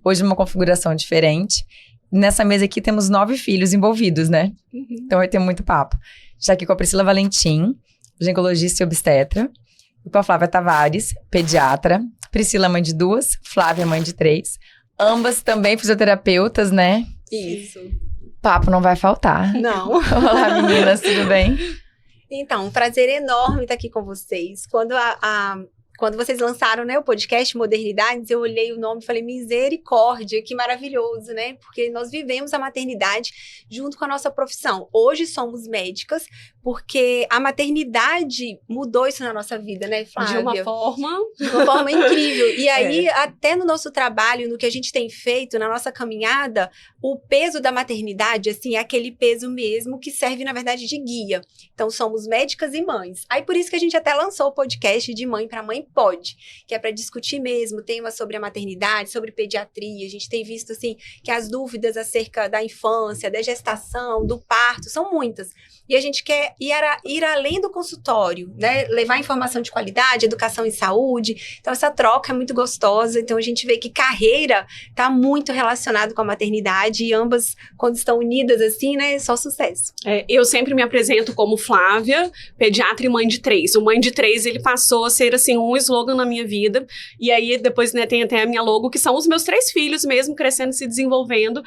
hoje uma configuração diferente. Nessa mesa aqui temos 9 filhos envolvidos, né? Então vai ter muito papo. Já aqui com a Priscila Valentim, ginecologista e obstetra. E com a Flávia Tavares, pediatra. Priscila, mãe de 2. Flávia, mãe de 3. Ambas também fisioterapeutas, né? Isso. Papo não vai faltar. Não. Olá, meninas, tudo bem? Então, um prazer enorme estar aqui com vocês. Quando vocês lançaram, né, o podcast Modernidades, eu olhei o nome e falei, misericórdia, que maravilhoso, né? Porque nós vivemos a maternidade junto com a nossa profissão. Hoje somos médicas, porque a maternidade mudou isso na nossa vida, né, Flávia? De uma forma incrível. E aí, até no nosso trabalho, no que a gente tem feito, na nossa caminhada, o peso da maternidade, assim, é aquele peso mesmo que serve, na verdade, de guia. Então, somos médicas e mães. Aí, por isso que a gente até lançou o podcast de Mãe para Mãe Pode, que é para discutir mesmo temas sobre a maternidade, sobre pediatria. A gente tem visto, assim, que as dúvidas acerca da infância, da gestação, do parto, são muitas. E a gente quer ir além do consultório, né? Levar informação de qualidade, educação em saúde. Então, essa troca é muito gostosa. Então, a gente vê que carreira está muito relacionado com a maternidade e ambas, quando estão unidas assim, né? É só sucesso. Eu sempre me apresento como Flávia, pediatra e mãe de 3. O mãe de 3, ele passou a ser, assim, um slogan na minha vida. E aí, depois, né, tem até a minha logo, que são os meus 3 filhos mesmo, crescendo e se desenvolvendo.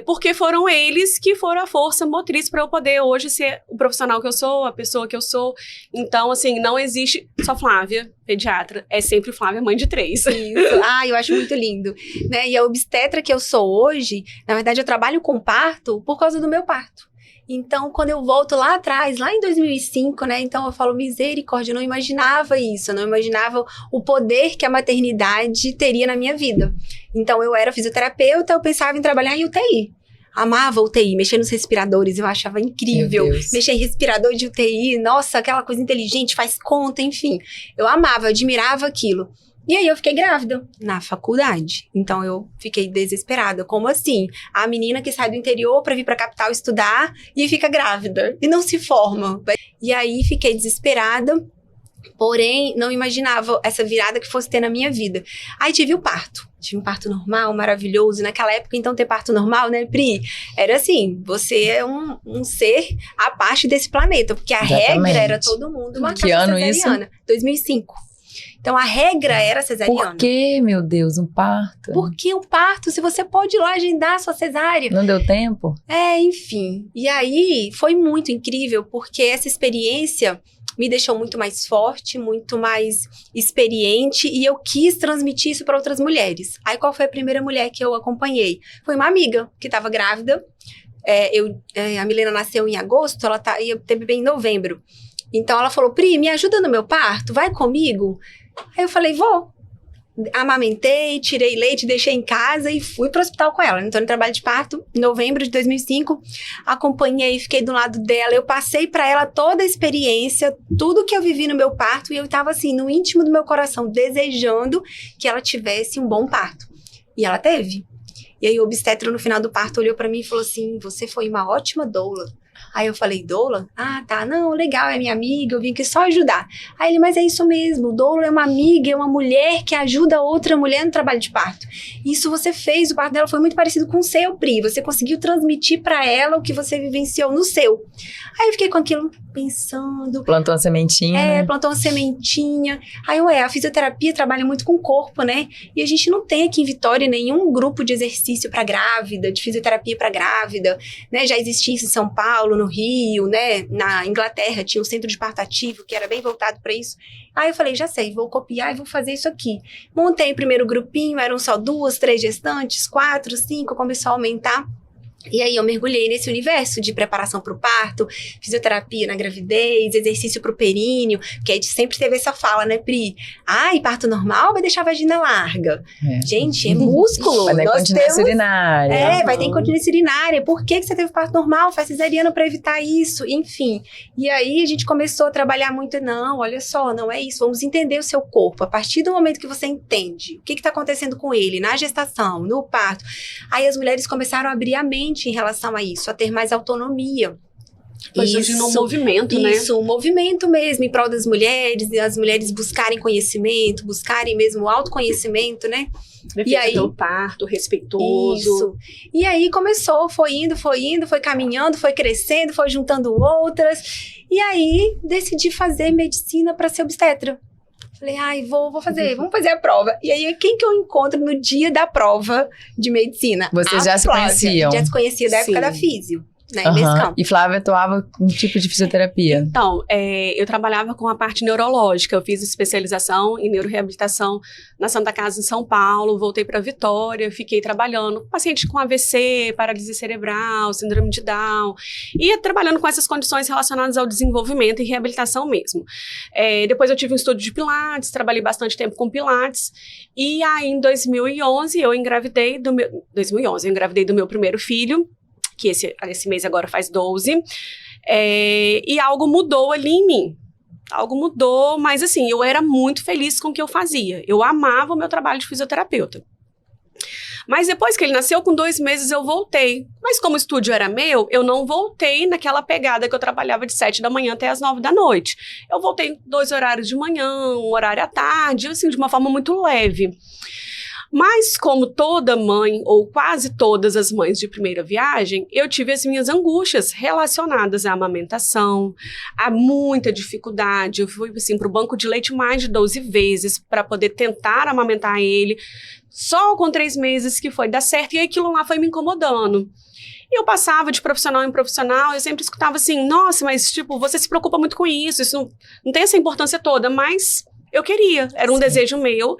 Porque foram eles que foram a força motriz para eu poder hoje ser o profissional que eu sou, a pessoa que eu sou. Então, assim, não existe só Flávia, pediatra. É sempre Flávia, mãe de 3. Isso. Eu acho muito lindo. Né? E a obstetra que eu sou hoje, na verdade, eu trabalho com parto por causa do meu parto. Então, quando eu volto lá atrás, lá em 2005, né? Então, eu falo, misericórdia, eu não imaginava isso. Eu não imaginava o poder que a maternidade teria na minha vida. Então, eu era fisioterapeuta, eu pensava em trabalhar em UTI. Amava UTI, mexer nos respiradores, eu achava incrível. Mexer em respirador de UTI, nossa, aquela coisa inteligente, faz conta, enfim. Eu amava, eu admirava aquilo. E aí eu fiquei grávida na faculdade. Então eu fiquei desesperada. Como assim? A menina que sai do interior pra vir pra capital estudar e fica grávida. E não se forma. E aí fiquei desesperada. Porém, não imaginava essa virada que fosse ter na minha vida. Aí tive o parto. Tive um parto normal, maravilhoso. Naquela época, então, ter parto normal, né, Pri? Era assim, você é um ser à parte desse planeta. Porque a regra era todo mundo uma Que ano cesariana. Isso? 2005. Então, a regra era cesariana. Por que, meu Deus, um parto? Por que um parto? Se você pode ir lá agendar a sua cesárea. Não deu tempo? Enfim. E aí, foi muito incrível, porque essa experiência me deixou muito mais forte, muito mais experiente, e eu quis transmitir isso para outras mulheres. Aí, qual foi a primeira mulher que eu acompanhei? Foi uma amiga que estava grávida. A Milena nasceu em agosto, ela ia ter bebê em novembro. Então, ela falou, Pri, me ajuda no meu parto, vai comigo? Aí eu falei, vou. Amamentei, tirei leite, deixei em casa e fui pro hospital com ela. Então, no trabalho de parto, em novembro de 2005, acompanhei, fiquei do lado dela. Eu passei para ela toda a experiência, tudo que eu vivi no meu parto. E eu tava assim, no íntimo do meu coração, desejando que ela tivesse um bom parto. E ela teve. E aí, o obstetra, no final do parto, olhou para mim e falou assim, você foi uma ótima doula. Aí eu falei, doula? Ah, tá, não, legal, é minha amiga, eu vim aqui só ajudar. Aí ele, mas é isso mesmo, doula é uma amiga, é uma mulher que ajuda outra mulher no trabalho de parto. Isso você fez, o parto dela foi muito parecido com o seu, Pri, você conseguiu transmitir pra ela o que você vivenciou no seu. Aí eu fiquei com aquilo pensando. Plantou uma sementinha, né? Plantou uma sementinha. Aí, a fisioterapia trabalha muito com o corpo, né? E a gente não tem aqui em Vitória nenhum grupo de exercício pra grávida, de fisioterapia pra grávida, né? Já existia isso em São Paulo, no Rio, né? Na Inglaterra tinha um centro de parto ativo que era bem voltado para isso. Aí eu falei, já sei, vou copiar e vou fazer isso aqui. Montei o primeiro grupinho, eram só 2, 3 gestantes, 4, 5, começou a aumentar. E aí eu mergulhei nesse universo de preparação para o parto, fisioterapia na gravidez, exercício para o períneo, porque a gente sempre teve essa fala, né, Pri? Ai, parto normal vai deixar a vagina larga. Gente, é músculo. Vai ter incontinência urinária. Vai ter incontinência urinária. Por que você teve parto normal? Faz cesariana para evitar isso. Enfim. E aí a gente começou a trabalhar muito, não, olha só, não é isso. Vamos entender o seu corpo. A partir do momento que você entende o que está acontecendo com ele, na gestação, no parto, aí as mulheres começaram a abrir a mente em relação a isso, a ter mais autonomia. Foi surgindo um movimento, né? Isso, um movimento mesmo em prol das mulheres, e as mulheres buscarem conhecimento, buscarem mesmo o autoconhecimento, né? E aí, pelo parto, respeitoso. Isso. E aí começou, foi indo, foi caminhando, foi crescendo, foi juntando outras. E aí decidi fazer medicina para ser obstetra. Falei, ai, vou fazer, vamos fazer a prova. E aí, quem que eu encontro no dia da prova de medicina? Vocês já se conheciam? Já se conhecia da época Sim. da físio. Né, nesse campo. E Flávia atuava com um tipo de fisioterapia? Então, eu trabalhava com a parte neurológica. Eu fiz especialização em neuroreabilitação na Santa Casa, em São Paulo. Voltei para Vitória, fiquei trabalhando com pacientes com AVC, paralisia cerebral, síndrome de Down. E trabalhando com essas condições relacionadas ao desenvolvimento e reabilitação mesmo. Depois eu tive um estudo de Pilates, trabalhei bastante tempo com Pilates. E aí, em 2011, eu engravidei do meu primeiro filho, que esse mês agora faz 12, e algo mudou ali em mim. Algo mudou, mas assim, eu era muito feliz com o que eu fazia. Eu amava o meu trabalho de fisioterapeuta. Mas depois que ele nasceu, com 2 meses eu voltei. Mas como o estúdio era meu, eu não voltei naquela pegada que eu trabalhava de 7 da manhã até as 9 da noite. Eu voltei 2 horários de manhã, 1 horário à tarde, assim, de uma forma muito leve. Mas como toda mãe, ou quase todas as mães de primeira viagem, eu tive as minhas angústias relacionadas à amamentação, a muita dificuldade. Eu fui assim, para o banco de leite mais de 12 vezes para poder tentar amamentar ele. Só com 3 meses que foi dar certo, e aquilo lá foi me incomodando. E eu passava de profissional em profissional, eu sempre escutava assim, nossa, mas tipo, você se preocupa muito com isso não tem essa importância toda, mas eu queria, era um desejo meu.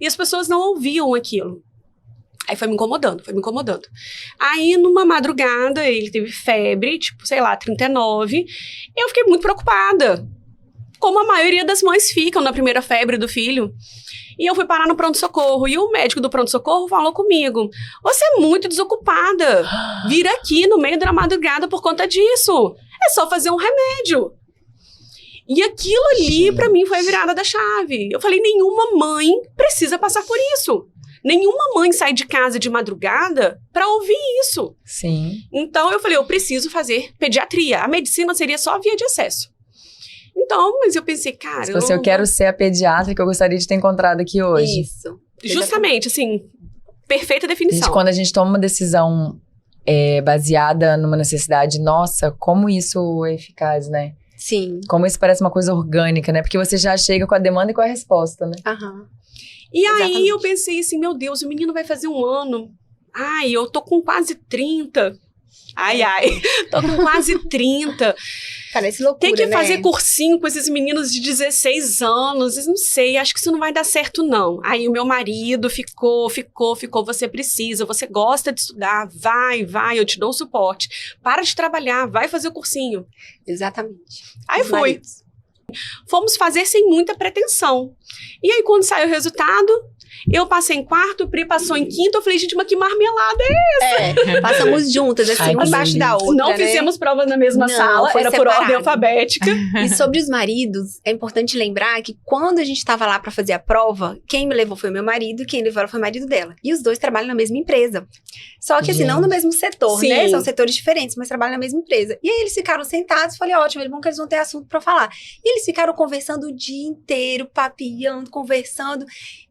E as pessoas não ouviam aquilo. Aí foi me incomodando. Aí, numa madrugada, ele teve febre, tipo, sei lá, 39. Eu fiquei muito preocupada. Como a maioria das mães ficam na primeira febre do filho. E eu fui parar no pronto-socorro. E o médico do pronto-socorro falou comigo, você é muito desocupada. Vira aqui no meio da madrugada por conta disso. É só fazer um remédio. E aquilo ali, pra mim, foi a virada da chave. Eu falei, nenhuma mãe precisa passar por isso. Nenhuma mãe sai de casa de madrugada pra ouvir isso. Sim. Então, eu falei, eu preciso fazer pediatria. A medicina seria só via de acesso. Então, mas eu pensei, cara... Eu quero ser a pediatra que eu gostaria de ter encontrado aqui hoje. Isso. Justamente, assim, perfeita definição. Quando a gente toma uma decisão baseada numa necessidade, nossa, como isso é eficaz, né? Sim. Como isso parece uma coisa orgânica, né? Porque você já chega com a demanda e com a resposta, né? Aham. E aí eu pensei assim, meu Deus, o menino vai fazer 1 ano. Ai, eu tô com quase 30. Tô com quase 30. Parece loucura, Tem que né? fazer cursinho com esses meninos de 16 anos. Eu não sei, acho que isso não vai dar certo, não. Aí o meu marido ficou. Você precisa, você gosta de estudar. Vai, eu te dou o suporte. Para de trabalhar, vai fazer o cursinho. Exatamente. Aí fui. Fomos fazer sem muita pretensão. E aí, quando saiu o resultado, eu passei em 4º, Pri passou em 5º. Eu falei, gente, mas que marmelada é essa? Passamos juntas, assim, Ai, uma embaixo da outra, Não né? fizemos prova na mesma sala, foi era separado. por ordem alfabética. E sobre os maridos, é importante lembrar que quando a gente estava lá para fazer a prova, quem me levou foi o meu marido, quem levou foi o marido dela. E os dois trabalham na mesma empresa. Só que assim, não no mesmo setor, Sim. né? São setores diferentes, mas trabalham na mesma empresa. E aí eles ficaram sentados, falei, ótimo, é bom que eles vão ter assunto para falar. E eles ficaram conversando o dia inteiro, papiando, conversando.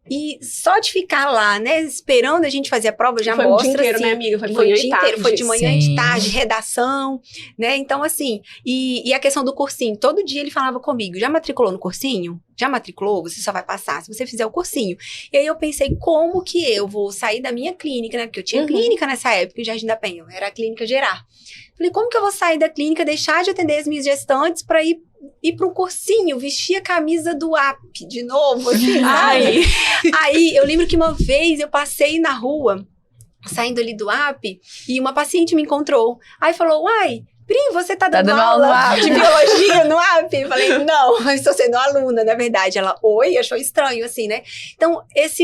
E só de ficar lá, né, esperando a gente fazer a prova, já foi mostra, o dia inteiro, assim, né, amiga? Foi de foi manhã o e dia tarde. inteiro, foi de manhã e Sim. de tarde, redação, né, então assim, e a questão do cursinho, todo dia ele falava comigo, já matriculou no cursinho? Já matriculou? Você só vai passar se você fizer o cursinho. E aí eu pensei, como que eu vou sair da minha clínica, né, porque eu tinha clínica nessa época, em Jardim da Penha, era a clínica Gerar. Falei, como que eu vou sair da clínica, deixar de atender as minhas gestantes pra ir para um cursinho, vestir a camisa do AP de novo, assim, sabe? Aí, eu lembro que uma vez eu passei na rua, saindo ali do AP, e uma paciente me encontrou. Aí falou, uai, Pri, você tá dando aula de biologia no AP? Eu falei, não, eu estou sendo aluna, na verdade. Ela, oi, achou estranho, assim, né? Então, esse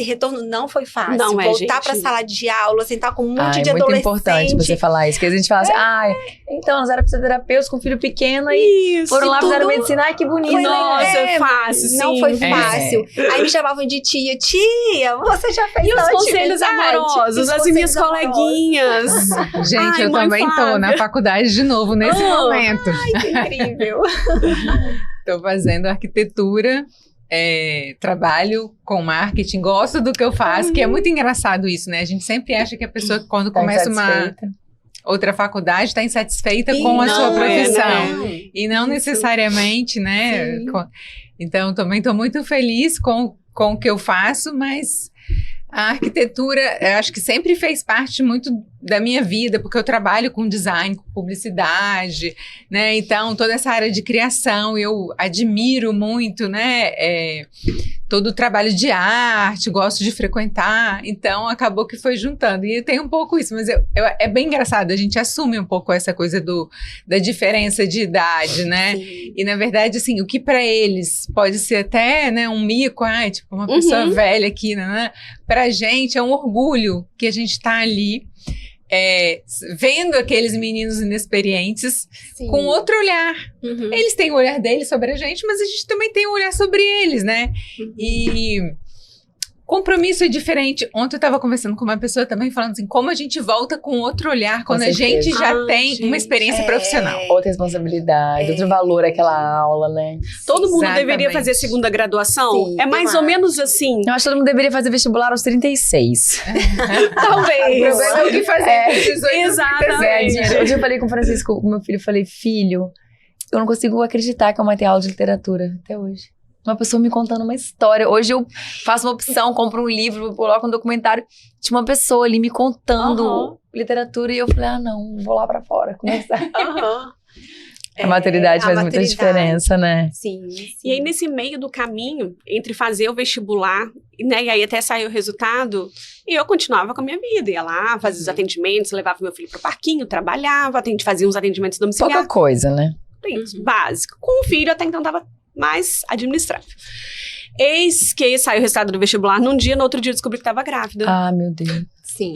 retorno não foi fácil. Não é, voltar gente. pra sala de aula, sentar com um monte de É muito adolescente. importante você falar isso, porque a gente fala assim, então, nós éramos fisioterapeutas com filho pequeno e foram lá, fizeram medicina, ai, que bonito. Nossa, fácil, Não sim. foi fácil. Aí me chamavam de tia, você já fez E os tal conselhos atividade? amorosos, Os as conselhos minhas amorosos. coleguinhas. Gente, Ai, eu mãe também tô Flávia. na faculdade. faculdade de novo nesse momento. Ai, que incrível. Estou fazendo arquitetura, trabalho com marketing, gosto do que eu faço, que é muito engraçado isso, né? A gente sempre acha que a pessoa, quando começa uma outra faculdade, está insatisfeita com a sua profissão. E não necessariamente, né? Então, também estou muito feliz com o que eu faço, mas a arquitetura, eu acho que sempre fez parte muito da minha vida, porque eu trabalho com design, com publicidade, né? Então, toda essa área de criação, eu admiro muito, né? Todo o trabalho de arte, gosto de frequentar, então acabou que foi juntando. E tem um pouco isso, mas é bem engraçado, a gente assume um pouco essa coisa da diferença de idade, né? Sim. E, na verdade, assim, o que para eles pode ser até, né, um mico, tipo, uma pessoa velha aqui, né? Pra gente é um orgulho que a gente tá ali, vendo aqueles meninos inexperientes com outro olhar. Eles têm o olhar deles sobre a gente, mas a gente também tem um olhar sobre eles, né? E compromisso é diferente. Ontem eu estava conversando com uma pessoa também falando assim, como a gente volta com outro olhar quando a gente já tem uma experiência profissional. Outra responsabilidade, outro valor àquela aula, né? Todo mundo deveria fazer segunda graduação? Sim, é mais ou menos assim. Eu acho que todo mundo deveria fazer vestibular aos 36. Talvez. O problema é o que fazer. 18, exatamente. Hoje eu falei com o Francisco, com meu filho, falei, filho, eu não consigo acreditar que eu matei aula de literatura até hoje. Uma pessoa me contando uma história. Hoje eu faço uma opção, compro um livro, coloco um documentário. Tinha uma pessoa ali me contando literatura e eu falei, não, vou lá pra fora conversar. A maturidade faz muita diferença, né? Sim. E aí, nesse meio do caminho, entre fazer o vestibular, né, e aí até sair o resultado, e eu continuava com a minha vida. Ia lá, fazia os atendimentos, levava meu filho pro parquinho, trabalhava, fazia uns atendimentos domiciliares. Pouca coisa, né? Básico. Com o filho, até então tava mais administrável. Eis que saiu o resultado do vestibular num dia, no outro dia eu descobri que estava grávida. Ah, meu Deus. Sim.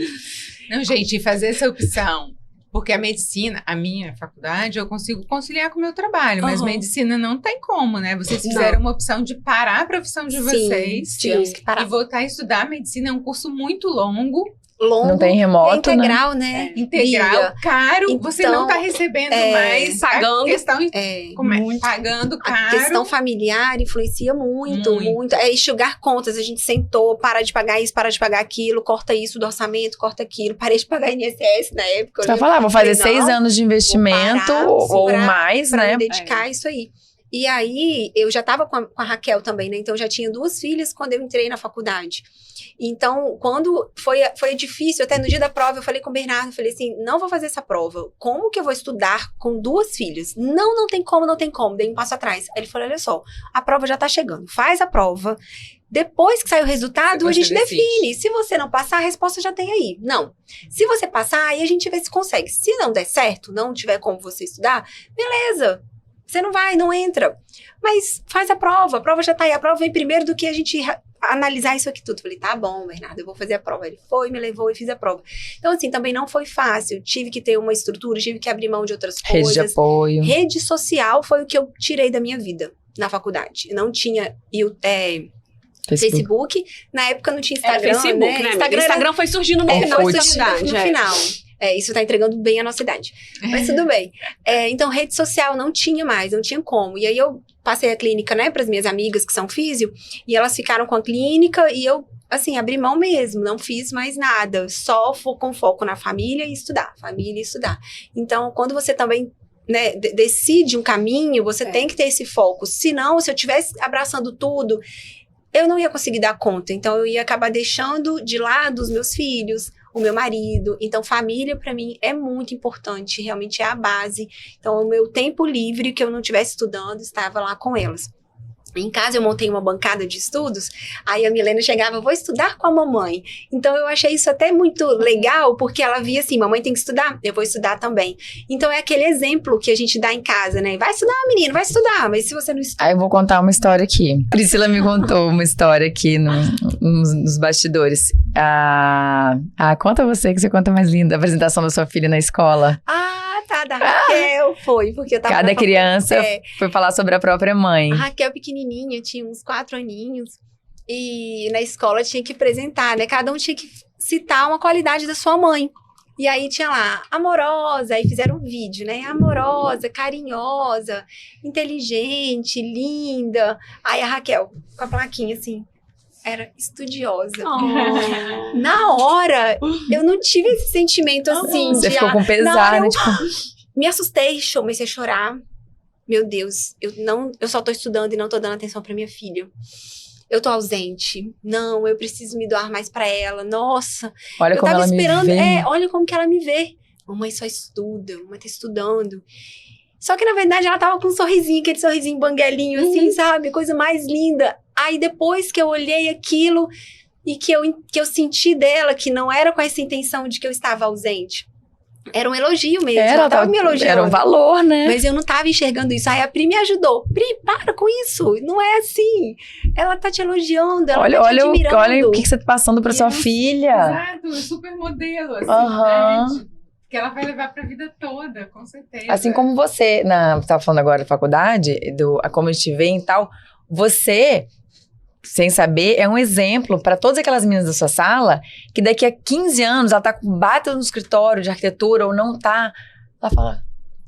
Não, gente, fazer essa opção, porque a medicina, a minha faculdade, eu consigo conciliar com o meu trabalho, mas medicina não tem como, né? Vocês fizeram uma opção de parar a profissão de vocês. Tivemos que parar. E voltar a estudar medicina, é um curso muito longo. Não tem remoto, integral, né? Integral, caro, então, você não está recebendo mais. Pagando. A questão, pagando caro. A questão familiar influencia muito. Enxugar contas, a gente sentou, para de pagar isso, para de pagar aquilo, corta isso do orçamento, corta aquilo, parei de pagar INSS na época. Você vai falar, vou fazer 6 anos de investimento ou mais, né? Me dedicar a isso aí. E aí, eu já estava com a Raquel também, né? Então, eu já tinha 2 filhas quando eu entrei na faculdade. Então, quando foi difícil, até no dia da prova, eu falei com o Bernardo, falei assim, não vou fazer essa prova. Como que eu vou estudar com 2 filhas? Não tem como, não tem como. Dei um passo atrás. Aí ele falou, olha só, a prova já tá chegando. Faz a prova. Depois que sair o resultado, a gente define. Se você não passar, a resposta já tem aí. Não. Se você passar, aí a gente vê se consegue. Se não der certo, não tiver como você estudar, beleza. Você não vai, não entra. Mas faz a prova já tá aí. A prova vem primeiro do que a gente analisar isso aqui tudo. Falei, tá bom, Bernardo, eu vou fazer a prova. Ele foi, me levou e fiz a prova. Então, assim, também não foi fácil. Tive que ter uma estrutura, tive que abrir mão de outras coisas. Rede de apoio. Rede social foi o que eu tirei da minha vida na faculdade. Eu não tinha Facebook. Na época não tinha Instagram, Facebook, né? Instagram foi surgindo no final da cidade. No final. Isso tá entregando bem a nossa idade. Mas tudo bem. Então, rede social não tinha mais, não tinha como. E aí, eu passei a clínica, né, pras minhas amigas que são físio, e elas ficaram com a clínica, e eu, assim, abri mão mesmo, não fiz mais nada. Só com foco na família e estudar. Então, quando você também, né, decide um caminho, você tem que ter esse foco. Senão, se eu estivesse abraçando tudo, eu não ia conseguir dar conta. Então, eu ia acabar deixando de lado os meus filhos, o meu marido. Então, família, para mim, é muito importante. Realmente é a base. Então, o meu tempo livre, que eu não estivesse estudando, estava lá com elas. Em casa, eu montei uma bancada de estudos. Aí, a Milena chegava, vou estudar com a mamãe. Então, eu achei isso até muito legal, porque ela via assim, mamãe tem que estudar, eu vou estudar também. Então, é aquele exemplo que a gente dá em casa, né? Vai estudar, menino, vai estudar. Mas se você não estuda... Aí, eu vou contar uma história aqui. Priscila me contou uma história aqui nos bastidores. Conta você, que você conta mais linda. A apresentação da sua filha na escola. Da Raquel foi, porque eu tava... Cada criança foi falar sobre a própria mãe. A Raquel pequenininha, tinha uns 4 aninhos, e na escola tinha que apresentar, né? Cada um tinha que citar uma qualidade da sua mãe. E aí tinha lá, amorosa, aí fizeram um vídeo, né? Amorosa, carinhosa, inteligente, linda. Aí a Raquel, com a plaquinha assim, era estudiosa. Oh. Na hora, eu não tive esse sentimento assim. Você de, ficou com na hora pesar, né? eu Tipo, me assustei, comecei a chorar. Meu Deus, eu só tô estudando e não tô dando atenção pra minha filha. Eu tô ausente. Não, eu preciso me doar mais pra ela. Nossa, olha eu como tava ela esperando. me vê. Olha como que ela me vê. Mamãe só estuda, mamãe tá estudando. Só que, na verdade, ela tava com um sorrisinho, aquele sorrisinho banguelinho, assim, sabe? Coisa mais linda. Aí, depois que eu olhei aquilo e que eu senti dela que não era com essa intenção de que eu estava ausente. Era um elogio mesmo. Ela tava me elogiando. Era um valor, né? Mas eu não tava enxergando isso. Aí a Pri me ajudou. Pri, para com isso. Não é assim. Ela tá te elogiando, ela tá te admirando. Olha o que você tá passando pra sua filha. Exato, super modelo, assim, Aham. né? Que ela vai levar pra vida toda, com certeza. Assim como você, você tava falando agora da faculdade, como a gente vê e tal, você, sem saber, é um exemplo para todas aquelas meninas da sua sala, que daqui a 15 anos ela tá com bata no escritório de arquitetura ou não tá, ela fala,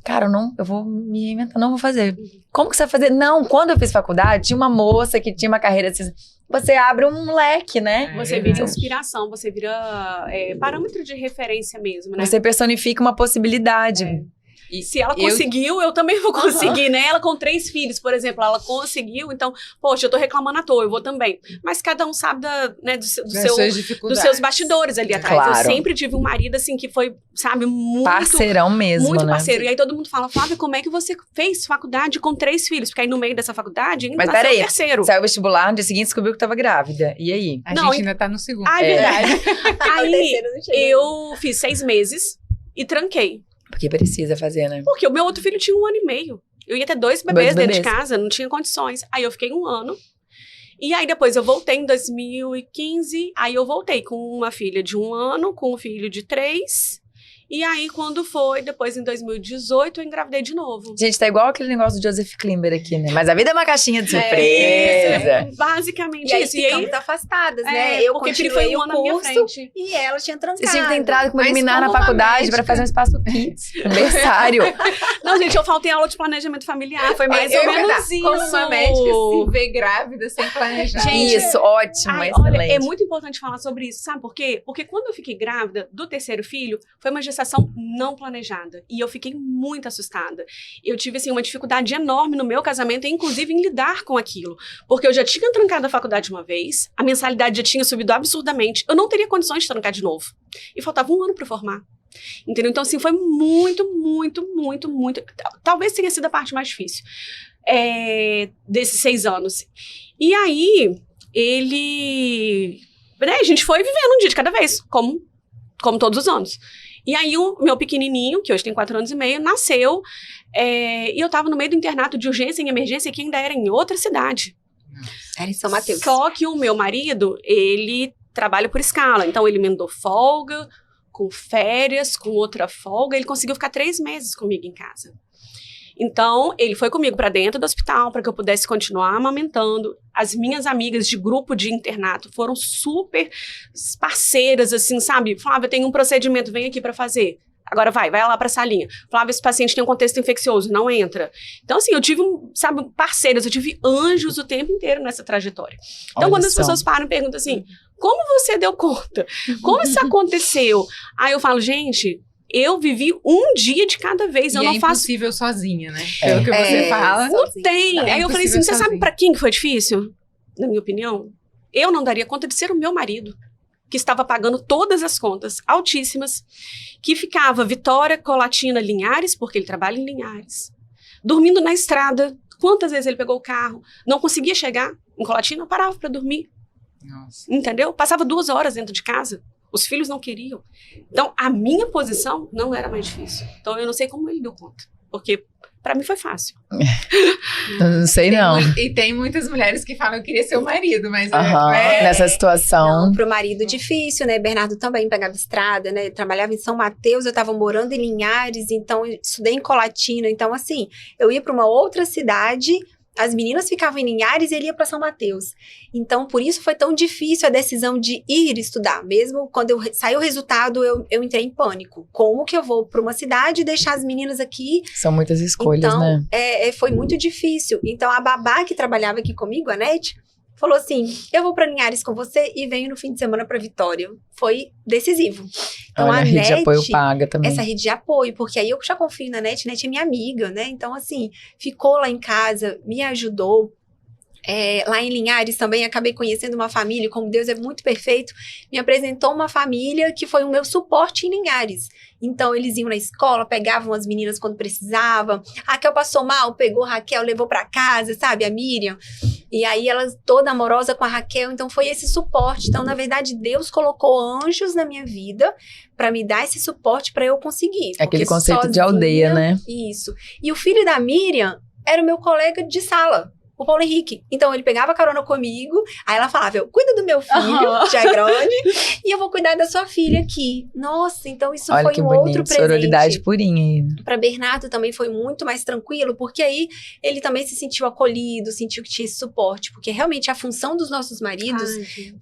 cara, eu vou me reinventar, não vou fazer. Como que você vai fazer? Não, quando eu fiz faculdade, tinha uma moça que tinha uma carreira assim, você abre um leque, né? Você vira inspiração, você vira parâmetro de referência mesmo, né? Você personifica uma possibilidade. E se ela conseguiu, eu também vou conseguir, né? Ela com 3 filhos, por exemplo, ela conseguiu, então, poxa, eu tô reclamando à toa, eu vou também. Mas cada um sabe dos seus bastidores ali atrás. Claro. Eu sempre tive um marido, assim, que foi, sabe, muito... Parceirão mesmo, muito né? parceiro. E aí todo mundo fala, Flávia, como é que você fez faculdade com 3 filhos? Porque aí no meio dessa faculdade, ainda Mas nasceu peraí, o terceiro. saiu o vestibular, no dia seguinte descobriu que tava grávida. E aí? A Não, gente ainda tá no segundo. Ah, é verdade. O Aí terceiro não chegou. eu fiz 6 meses e tranquei. Porque precisa fazer, né? Porque o meu outro filho tinha 1 ano e meio. Eu ia ter 2 bebês dentro de casa, não tinha condições. Aí eu fiquei 1 ano. E aí depois eu voltei em 2015. Aí eu voltei com uma filha de 1 ano, com um filho de 3. E aí quando foi, depois em 2018, eu engravidei de novo. Gente, tá igual aquele negócio do Joseph Klimber aqui, né? Mas a vida é uma caixinha de surpresa. É basicamente E aí isso. E aí, ficamos afastadas, né? Eu porque Pri continuei foi 1 o ano na minha curso frente. e ela tinha trancado. Vocês tinham que ter entrado com uma Mas liminar na como uma faculdade médica- pra fazer um espaço kids, um berçário. Não, gente, eu faltei aula de planejamento familiar. Foi mais ou menos isso. Como uma médica se vê grávida sem planejar. Gente, Isso, ótimo, Ai, excelente. olha, é muito importante falar sobre isso, sabe por quê? Porque quando eu fiquei grávida do terceiro filho, foi uma gestação não planejada. E eu fiquei muito assustada. Eu tive, assim, uma dificuldade enorme no meu casamento, inclusive em lidar com aquilo. Porque eu já tinha trancado a faculdade uma vez, a mensalidade já tinha subido absurdamente, eu não teria condições de trancar de novo. E faltava 1 ano pra formar. Entendeu? Então, assim, foi muito, talvez tenha sido a parte mais difícil desses 6 anos. E aí, a gente foi vivendo um dia de cada vez, como todos os anos. E aí, o meu pequenininho, que hoje tem 4 anos e meio, nasceu, e eu tava no meio do internato de urgência e emergência, que ainda era em outra cidade. Era em São Mateus. Só que o meu marido, ele trabalha por escala, então ele me mandou folga, com férias, com outra folga, ele conseguiu ficar 3 meses comigo em casa. Então, ele foi comigo pra dentro do hospital, para que eu pudesse continuar amamentando. As minhas amigas de grupo de internato foram super parceiras, assim, sabe? Flávia, tem um procedimento, vem aqui pra fazer. Agora vai lá pra salinha. Flávia, esse paciente tem um contexto infeccioso, não entra. Então, assim, eu tive, parceiras, eu tive anjos o tempo inteiro nessa trajetória. Então, Olha quando as só. pessoas param e perguntam assim, como você deu conta? Como isso aconteceu? Aí eu falo, gente, eu vivi um dia de cada vez, eu E não é faço... impossível sozinha, né? Pelo que você fala. Não tem. É Aí eu falei assim, impossível você sabe sozinho. pra quem que foi difícil? Na minha opinião, eu não daria conta de ser o meu marido, que estava pagando todas as contas altíssimas, que ficava Vitória, Colatina, Linhares, porque ele trabalha em Linhares, dormindo na estrada. Quantas vezes ele pegou o carro, não conseguia chegar em Colatina, parava pra dormir, Nossa. entendeu? Passava 2 horas dentro de casa. Os filhos não queriam. Então, a minha posição não era mais difícil. Então, eu não sei como ele deu conta. Porque, pra mim, foi fácil. Não sei, não. E tem muitas mulheres que falam, eu queria ser o marido, mas... Aham, nessa situação. Não, pro marido difícil, né? Bernardo também pegava estrada, né? Trabalhava em São Mateus, eu tava morando em Linhares, então eu estudei em Colatina. Então, assim, eu ia pra uma outra cidade, as meninas ficavam em Linhares e ele ia para São Mateus. Então, por isso foi tão difícil a decisão de ir estudar. Mesmo quando saiu o resultado, eu entrei em pânico. Como que eu vou para uma cidade e deixar as meninas aqui? São muitas escolhas, então, né? Foi muito difícil. Então, a babá que trabalhava aqui comigo, a Nete, falou assim, eu vou para Linhares com você e venho no fim de semana para Vitória. Foi decisivo. Então, Olha, a rede de apoio paga também. Essa rede de apoio, porque aí eu já confio na Nete é minha amiga, né? Então, assim, ficou lá em casa, me ajudou. Lá em Linhares também acabei conhecendo uma família, como Deus é muito perfeito, me apresentou uma família que foi o meu suporte em Linhares. Então, eles iam na escola, pegavam as meninas quando precisavam. A Raquel passou mal, pegou a Raquel, levou para casa, sabe? A Miriam. E aí, ela toda amorosa com a Raquel. Então, foi esse suporte. Então, na verdade, Deus colocou anjos na minha vida para me dar esse suporte para eu conseguir. Aquele conceito de aldeia, né? Isso. E o filho da Miriam era o meu colega de sala. O Paulo Henrique. Então, ele pegava carona comigo, aí ela falava, eu cuido do meu filho, já é grande, e eu vou cuidar da sua filha aqui. Nossa, então isso Olha foi que um bonito, outro presente. sororidade purinha aí. Para Bernardo também foi muito mais tranquilo, porque aí ele também se sentiu acolhido, sentiu que tinha esse suporte, porque realmente a função dos nossos maridos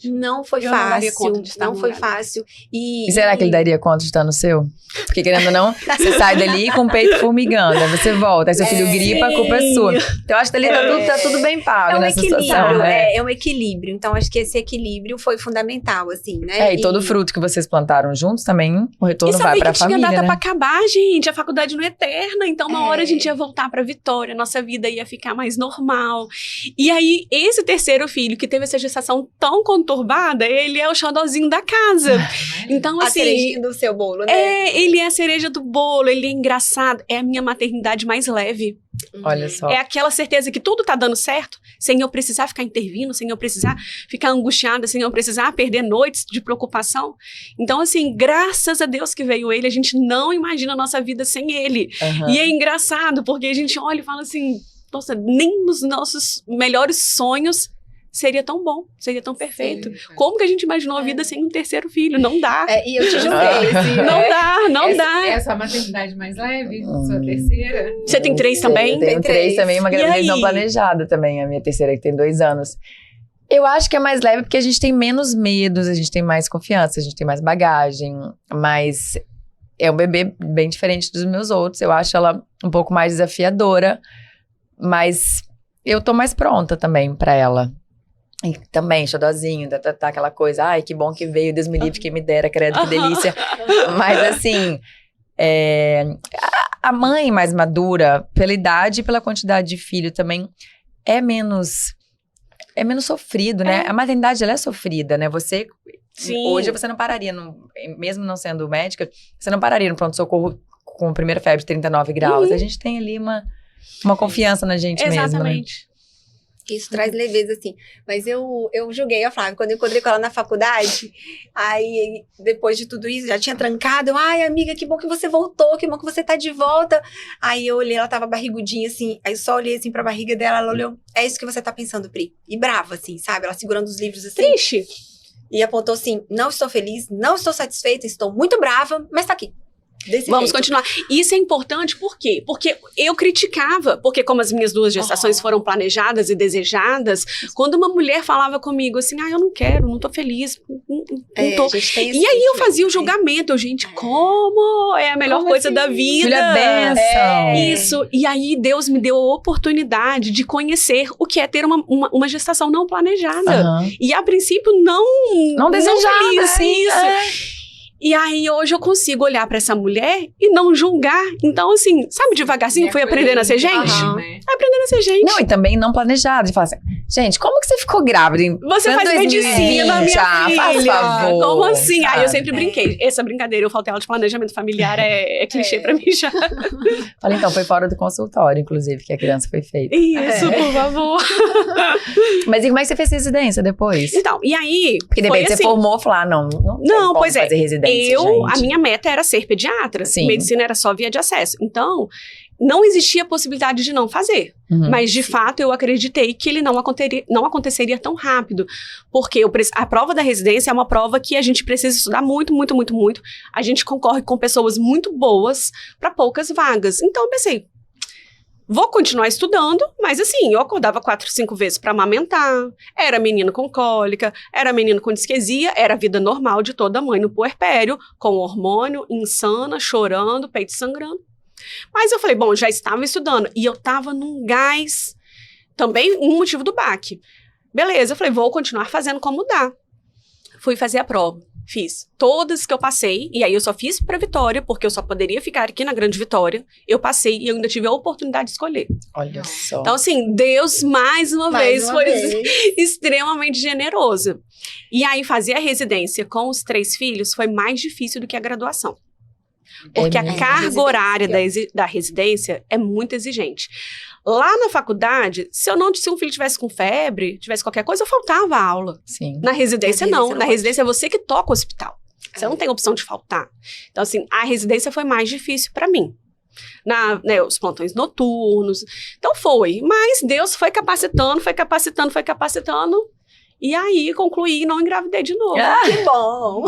não foi Eu não daria fácil, conta de estar não no foi lugar fácil. E será que ele daria conta de estar no seu? Porque querendo ou não, você sai dali com o peito formigando, aí você volta, aí seu filho gripa, a culpa é sua. Então, eu acho que ali tá tudo bem pago nessa situação, né? É um equilíbrio. Então, acho que esse equilíbrio foi fundamental, assim, né? E todo fruto que vocês plantaram juntos também, o retorno vai pra família, tinha data né? pra acabar, gente. A faculdade não é eterna. Então, uma hora a gente ia voltar pra Vitória. Nossa vida ia ficar mais normal. E aí, esse terceiro filho, que teve essa gestação tão conturbada, ele é o xodózinho da casa. Então, A assim... cerejinha do seu bolo, né? Ele é a cereja do bolo. Ele é engraçado. É a minha maternidade mais leve. Olha só. É aquela certeza que tudo tá dando certo, sem eu precisar ficar intervindo, sem eu precisar ficar angustiada, sem eu precisar perder noites de preocupação. Então, assim, graças a Deus que veio ele, a gente não imagina a nossa vida sem ele. Uhum. E é engraçado, porque a gente olha e fala assim, nossa, nem nos nossos melhores sonhos seria tão bom, seria tão perfeito. Sim. Como que a gente imaginou a vida sem um terceiro filho? Não dá. E eu te julguei, assim, Não dá. É a sua maternidade mais leve? Sua terceira? Você tem 3 também? Eu tenho 3 também, uma E gravidez não aí? planejada também, a minha terceira que tem 2 anos. Eu acho que é mais leve porque a gente tem menos medos, a gente tem mais confiança, a gente tem mais bagagem, mas é um bebê bem diferente dos meus outros. Eu acho ela um pouco mais desafiadora, mas eu tô mais pronta também pra ela. E também, xodózinho, aquela coisa, ai, que bom que veio, Deus me livre, quem me dera, credo, que delícia. Mas assim, a mãe mais madura, pela idade e pela quantidade de filho também, é menos sofrido, né? A maternidade, ela é sofrida, né? Sim. Hoje você não pararia, mesmo não sendo médica, você não pararia no pronto-socorro com a primeira febre de 39 graus. A gente tem ali uma confiança na gente mesmo, né? Exatamente. Isso traz leveza, assim. Mas eu julguei a Flávia. Quando eu encontrei com ela na faculdade, aí, depois de tudo isso, já tinha trancado. Ai, amiga, que bom que você voltou, que bom que você tá de volta. Aí eu olhei, ela tava barrigudinha, assim. Aí eu só olhei, assim, pra barriga dela, ela olhou. É isso que você tá pensando, Pri. E brava, assim, sabe? Ela segurando os livros, assim. Triste. E apontou assim, não estou feliz, não estou satisfeita, estou muito brava, mas tá aqui. Vamos continuar. Isso é importante por quê? Porque eu criticava, porque como as minhas 2 gestações foram planejadas e desejadas, quando uma mulher falava comigo assim, eu não quero, não tô feliz, não tô. E aí eu fazia o julgamento, gente, como é a melhor coisa da vida. Filha benção. Isso. E aí Deus me deu a oportunidade de conhecer o que é ter uma gestação não planejada. Uhum. E a princípio não desejada, feliz, sim. isso. E aí, hoje eu consigo olhar pra essa mulher e não julgar. Então, assim, sabe, devagarzinho, fui aprendendo a ser gente? Né? Aprendendo a ser gente. Não, e também não planejado. De falar assim, gente, como que você ficou grávida em Você faz 2020? medicina, minha filha. Faz favor. Como assim? Aí eu sabe? sempre brinquei. Essa brincadeira, eu faltei aula de planejamento familiar, é clichê pra mim já. Falei, então, foi fora do consultório, inclusive, que a criança foi feita. Isso, por favor. Mas e como é que você fez residência depois? Então, e aí... Porque de foi repente assim, você formou, falou, não tem como pois é. fazer residência, A gente. minha meta era ser pediatra. Sim. Medicina era só via de acesso. Então, não existia possibilidade de não fazer. Uhum. Mas, de fato, eu acreditei que ele não aconteceria tão rápido. Porque a prova da residência é uma prova que a gente precisa estudar muito, muito, muito, muito. A gente concorre com pessoas muito boas para poucas vagas. Então, eu pensei, vou continuar estudando, mas assim, eu acordava 4, 5 vezes para amamentar, era menino com cólica, era menino com disquesia, era a vida normal de toda mãe no puerpério, com hormônio, insana, chorando, peito sangrando. Mas eu falei, bom, já estava estudando, e eu estava num gás, também um motivo do baque. Beleza, eu falei, vou continuar fazendo como dá. Fui fazer a prova. Fiz todas que eu passei, e aí eu só fiz pra Vitória, porque eu só poderia ficar aqui na Grande Vitória. Eu passei e eu ainda tive a oportunidade de escolher. Olha só. Então, assim, Deus, mais uma vez, foi extremamente generoso. E aí, fazer a residência com os 3 filhos foi mais difícil do que a graduação. Porque a carga horária da residência é muito exigente. Lá na faculdade, se um filho tivesse com febre, tivesse qualquer coisa, eu faltava aula. Sim. Na residência, não. Na residência, é você que toca o hospital. Você não tem opção de faltar. Então, assim, a residência foi mais difícil pra mim. Os plantões noturnos. Então, foi. Mas Deus foi capacitando. E aí, concluí e não engravidei de novo. Que bom!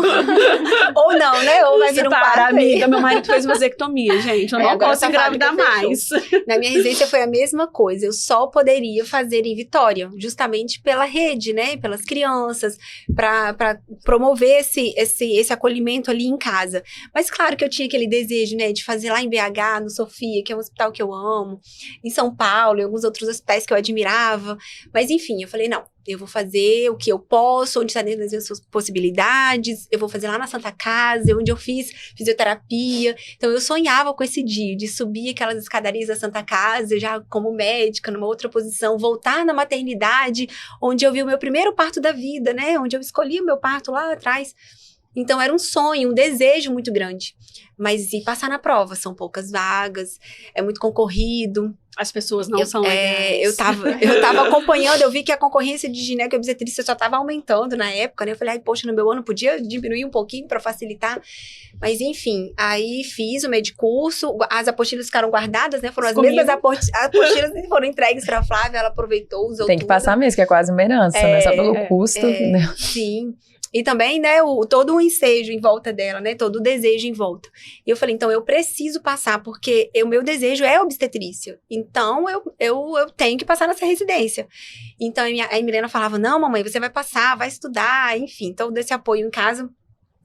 Ou não, né? Ou vai vir um parto. Amiga, meu marido fez vasectomia, gente. Eu não posso engravidar mais. Na minha residência foi a mesma coisa. Eu só poderia fazer em Vitória, justamente pela rede, né? Pelas crianças, para promover esse acolhimento ali em casa. Mas claro que eu tinha aquele desejo, né? De fazer lá em BH, no Sofia, que é um hospital que eu amo. Em São Paulo, em alguns outros hospitais que eu admirava. Mas enfim, eu falei, não. Eu vou fazer o que eu posso, onde está dentro das minhas possibilidades. Eu vou fazer lá na Santa Casa, onde eu fiz fisioterapia. Então, eu sonhava com esse dia de subir aquelas escadarias da Santa Casa, já como médica, numa outra posição, voltar na maternidade, onde eu vi o meu primeiro parto da vida, né? Onde eu escolhi o meu parto lá atrás. Então, era um sonho, um desejo muito grande. Mas e passar na prova? São poucas vagas, é muito concorrido. As pessoas não são legais. Eu tava acompanhando, eu vi que a concorrência de gineco e obstetrícia só tava aumentando na época, né? Eu falei, poxa, no meu ano podia diminuir um pouquinho para facilitar. Mas enfim, aí fiz o medicurso, as apostilas ficaram guardadas, né? Foram as mesmas apostilas que foram entregues pra Flávia, ela aproveitou, usou Tem que passar mesmo, que é quase uma herança, né? Só pelo custo. Né? Sim. E também, né, todo o ensejo em volta dela, né, todo o desejo em volta. E eu falei, então, eu preciso passar, porque o meu desejo é obstetrícia. Então, eu tenho que passar nessa residência. Então, a Milena falava, não, mamãe, você vai passar, vai estudar, enfim, todo esse apoio em casa.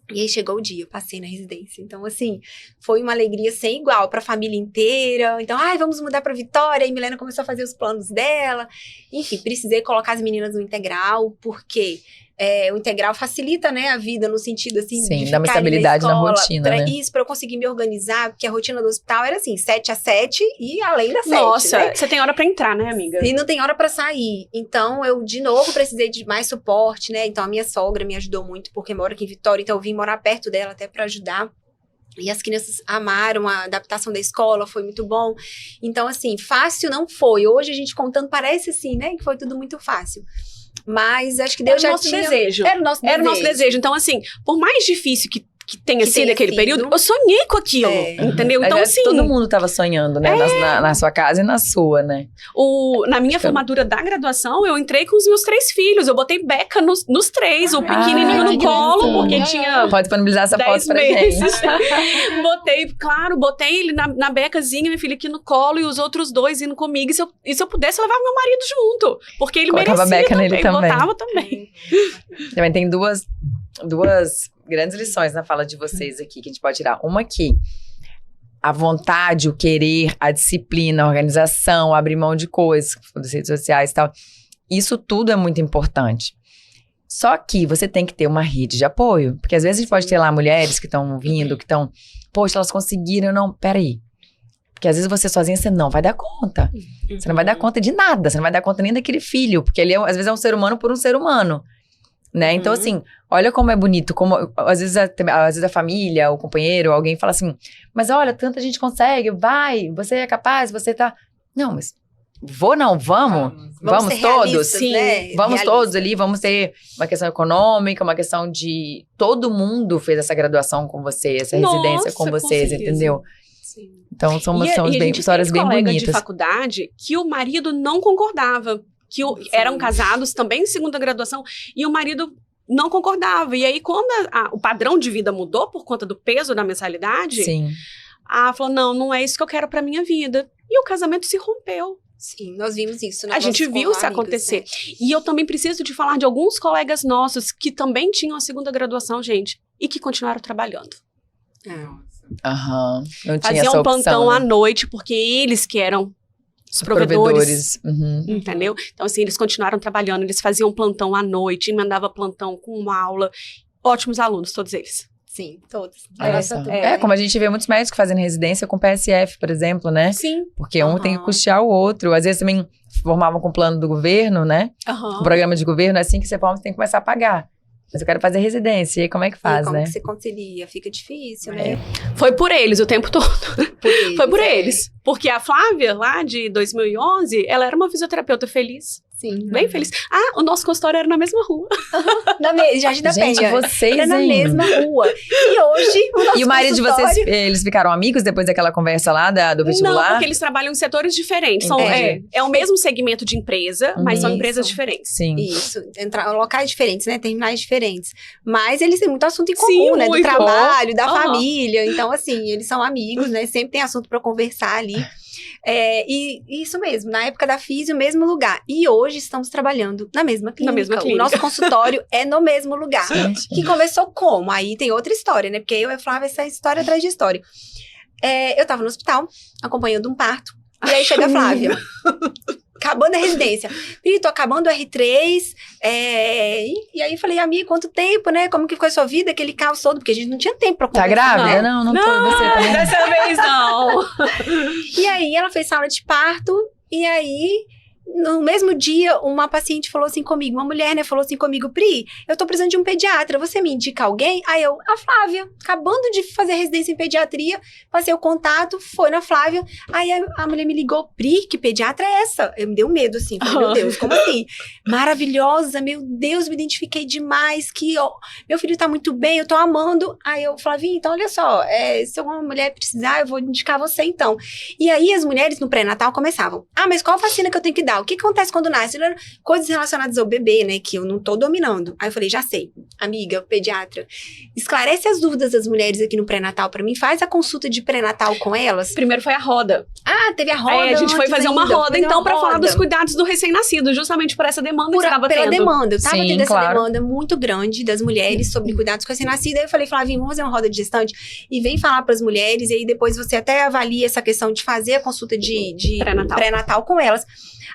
E aí chegou o dia, eu passei na residência. Então, assim, foi uma alegria sem igual para a família inteira. Então, vamos mudar para Vitória. E Milena começou a fazer os planos dela. Enfim, precisei colocar as meninas no integral, porque o integral facilita, né, a vida no sentido, assim, sim, dá uma estabilidade na rotina, né? Isso, para eu conseguir me organizar, porque a rotina do hospital era assim, 7 às 7 e além das 7, Nossa, né? Você tem hora para entrar, né, amiga? E não tem hora para sair. Então, eu, de novo, precisei de mais suporte, né? Então, a minha sogra me ajudou muito, porque mora aqui em Vitória, então eu vim morar perto dela até para ajudar. E as crianças amaram a adaptação da escola, foi muito bom. Então, assim, fácil não foi. Hoje, a gente contando, parece assim, né, que foi tudo muito fácil. Mas acho que Deus já tinha... Era o nosso desejo. Então, assim, por mais difícil que tenha sido aquele período, eu sonhei com aquilo, entendeu? Então, assim... Todo mundo tava sonhando, né? Na sua casa e na sua, né? Na minha formatura da graduação, eu entrei com os meus 3 filhos. Eu botei beca nos 3, o pequenininho no colo, porque tinha... Pode disponibilizar essa foto pra gente. Botei ele na becazinha, minha filha aqui no colo, e os outros 2 indo comigo. E se eu pudesse, eu levava meu marido junto. Porque ele colocava merecia beca nele também. Botava também. Também tem duas grandes lições na fala de vocês aqui, que a gente pode tirar. Uma aqui, a vontade, o querer, a disciplina, a organização, abrir mão de coisas, das redes sociais e tal. Isso tudo é muito importante. Só que você tem que ter uma rede de apoio. Porque às vezes a gente pode ter lá mulheres que estão vindo, que estão... Poxa, elas conseguiram, não... Peraí. Porque às vezes você sozinha, você não vai dar conta. Você não vai dar conta de nada. Você não vai dar conta nem daquele filho. Porque ele, às vezes, é um ser humano por um ser humano. Né? Então, assim, olha como é bonito, como às vezes a família, o companheiro, alguém fala assim, mas olha, tanta gente consegue, vai, você é capaz, você tá... Não, mas vamos todos, sim, né? Vamos todos ali, vamos ter uma questão econômica, uma questão de... Todo mundo fez essa graduação com você, essa residência com vocês, entendeu? Sim. Então, são histórias bem bonitas. De faculdade que o marido não concordava. Que eram casados também em segunda graduação, e o marido não concordava. E aí, quando o padrão de vida mudou por conta do peso da mensalidade, sim, Falou, não é isso que eu quero pra minha vida. E o casamento se rompeu. Sim, nós vimos isso. A gente viu isso acontecer. Né? E eu também preciso de falar de alguns colegas nossos que também tinham a segunda graduação, gente, e que continuaram trabalhando. Aham. Não tinha Faziam essa opção, plantão né? à noite, porque eles que eram os provedores. Uhum. Entendeu? Então, assim, eles continuaram trabalhando, eles faziam plantão à noite, emendava plantão com uma aula. Ótimos alunos, todos eles. Sim, todos. Como a gente vê muitos médicos fazendo residência com PSF, por exemplo, né? Sim. Porque um tem que custear o outro. Às vezes também formavam com plano do governo, né? Com programa de governo, assim que você forma, você tem que começar a pagar. Mas eu quero fazer residência, e aí como é que faz, como né? Que você concilia? Fica difícil, né? Foi por eles o tempo todo. Foi por eles. Porque a Flávia, lá de 2011, ela era uma fisioterapeuta feliz. Sim. Bem feliz. O nosso consultório era na mesma rua. Jardim da Penha. Gente, vocês, era na mesma rua. E hoje, o nosso E o marido de vocês, consultório- eles ficaram amigos depois daquela conversa lá do vestibular? Não, porque eles trabalham em setores diferentes. É o mesmo segmento de empresa, mas são empresas diferentes. Sim. Isso, locais diferentes, né? Terminais diferentes. Mas eles têm muito assunto em comum, né? Do muito. trabalho, da família. Então, assim, eles são amigos, né? Sempre tem assunto pra conversar ali. E isso mesmo, na época da Físio, mesmo lugar. E hoje estamos trabalhando na mesma clínica. O nosso consultório é no mesmo lugar. Gente. Que começou como? Aí tem outra história, né? Porque eu e a Flávia, essa história atrás de história. Eu tava no hospital, acompanhando um parto. E aí chega a Flávia. Acabando a residência. Tô acabando o R3. E aí eu falei, amiga, quanto tempo, né? Como que ficou a sua vida? Aquele caos todo, porque a gente não tinha tempo pra conversar. Tá grávida? Não tô. Você também. Dessa vez não. E aí ela fez sala de parto. E aí, no mesmo dia, uma paciente falou assim comigo, uma mulher, né, falou assim comigo, Pri, eu tô precisando de um pediatra, você me indica alguém? Aí eu, a Flávia, acabando de fazer residência em pediatria, passei o contato, foi na Flávia, aí a mulher me ligou, Pri, que pediatra é essa? Eu me dei um medo, assim, falei, meu Deus, como assim? Maravilhosa, meu Deus, me identifiquei demais, meu filho tá muito bem, eu tô amando. Aí eu, Flavinha, então olha só, se alguma mulher precisar, eu vou indicar você então. E aí as mulheres no pré-natal começavam, mas qual vacina que eu tenho que dar? O que acontece quando nasce? Coisas relacionadas ao bebê, né? Que eu não tô dominando. Aí eu falei, já sei. Amiga, pediatra, esclarece as dúvidas das mulheres aqui no pré-natal pra mim. Faz a consulta de pré-natal com elas. Primeiro foi a roda. Teve a roda. A gente foi fazer uma roda, então, pra falar dos cuidados do recém-nascido. Justamente por essa demanda que você tava tendo. Pela demanda. Eu tava Sim, tendo essa claro. demanda muito grande das mulheres sobre cuidados com recém-nascido. Aí eu falei, Flavinha, vamos fazer uma roda de gestante e vem falar pras mulheres. E aí depois você até avalia essa questão de fazer a consulta de pré-natal com elas.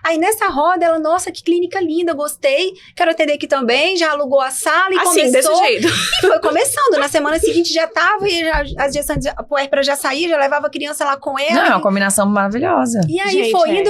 Aí nessa roda, ela, nossa, que clínica linda, gostei, quero atender aqui também, já alugou a sala e começou. Desse jeito. E foi começando, na semana seguinte já tava, e as gestantes, a puérpera já saía, já levava a criança lá com ela. Não, é uma combinação maravilhosa. E aí Gente, foi indo,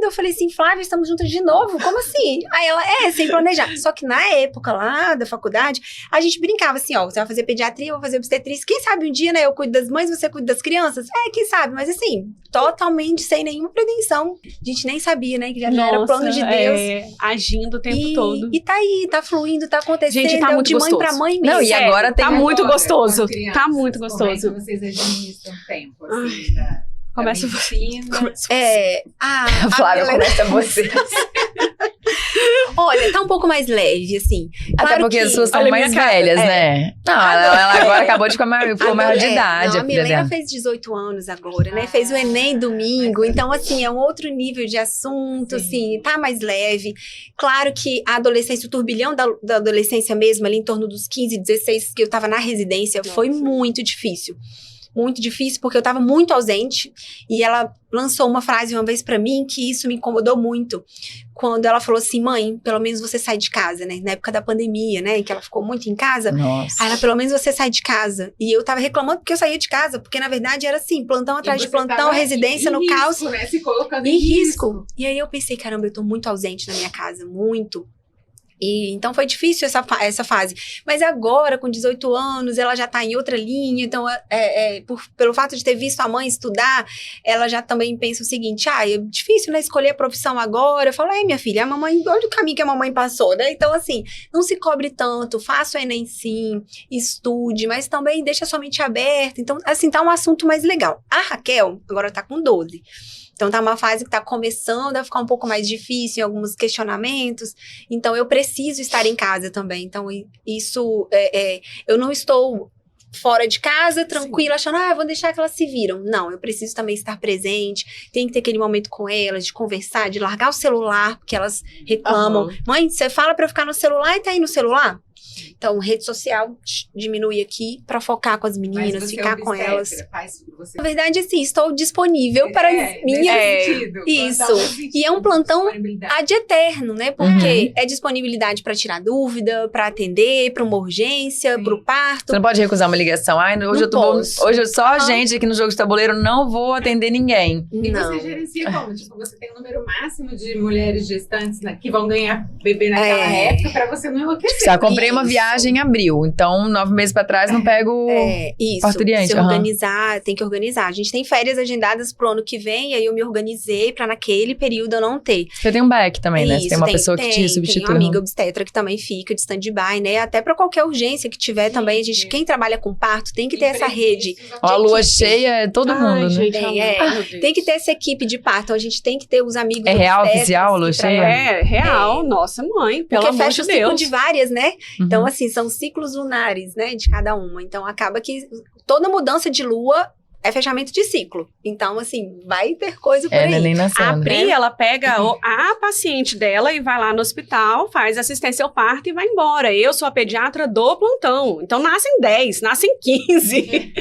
eu falei assim, Flávia, estamos juntas de novo? Como assim? Aí ela, sem planejar. Só que na época lá da faculdade, a gente brincava assim, você vai fazer pediatria, eu vou fazer obstetrícia, quem sabe um dia, né, eu cuido das mães, você cuida das crianças? Quem sabe, mas assim, totalmente sem nenhuma pretensão. A gente nem sabia, né, que já era plano de Deus. Agindo o tempo todo. E tá aí, tá fluindo, tá acontecendo. Gente, tá muito de mãe gostoso. pra mãe mesmo. Não, e agora tem tá muito Agora, gostoso. com crianças, Tá muito como gostoso. é que vocês administram o tempo, assim, da Começa medicina? A Flávia, começa você. Olha, tá um pouco mais leve, assim. Até Claro porque que- as suas são olha a mais minha cara, velhas, né? Não, ela agora acabou de ficar maior de idade. Não, a a filha Milena dela. fez 18 anos agora, né? Fez o Enem domingo. Então, assim, é um outro nível de assunto, assim, tá mais leve. Claro que a adolescência, o turbilhão da adolescência mesmo, ali em torno dos 15, 16, que eu tava na residência, foi muito difícil. Muito difícil, porque eu tava muito ausente. E ela lançou uma frase uma vez pra mim que isso me incomodou muito. Quando ela falou assim, mãe, pelo menos você sai de casa, né? Na época da pandemia, né? Que ela ficou muito em casa. Nossa. Aí ela, pelo menos você sai de casa. E eu tava reclamando porque eu saía de casa. Porque, na verdade, era assim, plantão atrás de plantão, residência no caos. Né? Se colocando Em risco. E aí eu pensei, caramba, eu tô muito ausente na minha casa, muito. E então foi difícil essa fase. Mas agora, com 18 anos, ela já tá em outra linha. Então, pelo fato de ter visto a mãe estudar, ela já também pensa o seguinte, é difícil, né, escolher a profissão agora. Eu falo, minha filha, a mamãe, olha o caminho que a mamãe passou, né? Então, assim, não se cobre tanto, faça o Enem sim, estude, mas também deixa sua mente aberta. Então, assim, tá um assunto mais legal. A Raquel, agora tá com 12. Então, tá uma fase que tá começando a ficar um pouco mais difícil em alguns questionamentos. Então, eu preciso estar em casa também. Então, isso, eu não estou fora de casa, tranquila, achando, vou deixar que elas se viram. Não, eu preciso também estar presente, tem que ter aquele momento com elas, de conversar, de largar o celular, porque elas reclamam. Mãe, você fala pra eu ficar no celular e tá aí no celular? Então, rede social diminui aqui pra focar com as meninas, ficar com elas. Na verdade, assim, estou disponível para as minhas... Isso. E é um plantão ad eterno, né? Porque é disponibilidade pra tirar dúvida, pra atender, pra uma urgência, pro parto. Você não pode recusar uma ligação. Hoje eu só a gente aqui no jogo de tabuleiro, não vou atender ninguém. E você gerencia como? Tipo, você tem um número máximo de mulheres gestantes que vão ganhar bebê naquela época pra você não enlouquecer. Já comprei uma viagem em abril, então 9 meses pra trás não pego parturiente. Se organizar, tem que organizar. A gente tem férias agendadas pro ano que vem, aí eu me organizei pra naquele período eu não ter. Você tem um back também, né? Você tem uma pessoa que te substitui. Tem uma amiga obstetra que também fica de stand-by, né? Até pra qualquer urgência que tiver também, quem trabalha com parto tem que ter essa rede. A lua cheia é todo mundo, né? Tem que ter essa equipe de parto, então a gente tem que ter os amigos obstetras. É real, oficial, a lua cheia? É real, nossa mãe, pelo amor de Deus. Porque fecha o ciclo de várias, né? Então, assim, são ciclos lunares, né, de cada uma. Então, acaba que toda mudança de lua é fechamento de ciclo. Então, assim, vai ter coisa por aí. Nem nascendo. A Pri, ela pega a paciente dela e vai lá no hospital, faz assistência ao parto e vai embora. Eu sou a pediatra do plantão. Então, nascem 10, nascem 15.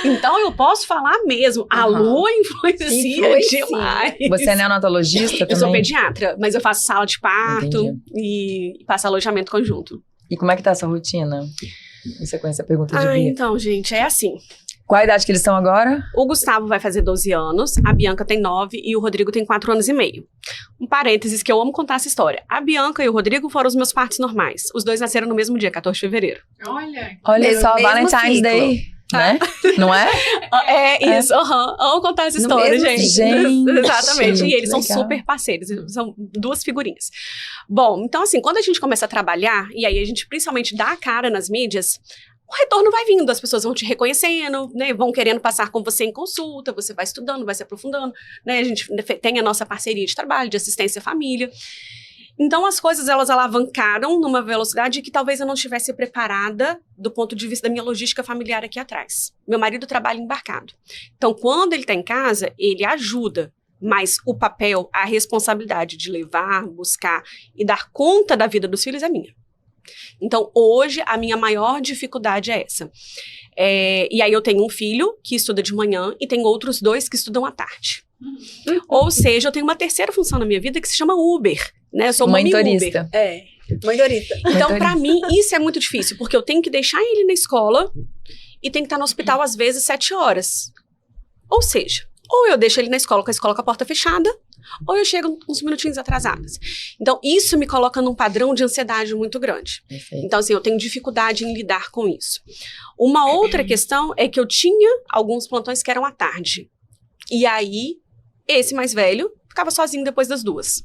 Então, eu posso falar mesmo. A lua influencia demais. Você é neonatologista também? Eu sou pediatra, mas eu faço sala de parto e faço alojamento conjunto. E como é que tá essa rotina? Em sequência, a pergunta de Bia. Então, gente, é assim. Qual a idade que eles estão agora? O Gustavo vai fazer 12 anos, a Bianca tem 9 e o Rodrigo tem 4 anos e meio. Um parênteses que eu amo contar essa história. A Bianca e o Rodrigo foram os meus partos normais. Os dois nasceram no mesmo dia, 14 de fevereiro. Olha só, Valentine's Day. Né? Não é? É isso, amo contar essa história, gente. Exatamente, e eles são super parceiros, são 2 figurinhas. Bom, então assim, quando a gente começa a trabalhar, e aí a gente principalmente dá a cara nas mídias, o retorno vai vindo, as pessoas vão te reconhecendo, né, vão querendo passar com você em consulta, você vai estudando, vai se aprofundando, né, a gente tem a nossa parceria de trabalho, de assistência à família. Então, as coisas, elas alavancaram numa velocidade que talvez eu não estivesse preparada do ponto de vista da minha logística familiar aqui atrás. Meu marido trabalha embarcado. Então, quando ele está em casa, ele ajuda. Mas o papel, a responsabilidade de levar, buscar e dar conta da vida dos filhos é minha. Então, hoje, a minha maior dificuldade é essa. E aí, eu tenho um filho que estuda de manhã e tenho outros 2 que estudam à tarde. Ou seja, eu tenho uma terceira função na minha vida que se chama Uber. Né? Eu sou mãe Uber. Mãe-dorista. Então, pra mim, isso é muito difícil, porque eu tenho que deixar ele na escola e tenho que estar no hospital, às vezes, 7 horas. Ou seja, ou eu deixo ele na escola com a porta fechada, ou eu chego uns minutinhos atrasadas. Então, isso me coloca num padrão de ansiedade muito grande. Perfeito. Então, assim, eu tenho dificuldade em lidar com isso. Uma outra questão é que eu tinha alguns plantões que eram à tarde. E aí, esse mais velho ficava sozinho depois das 2.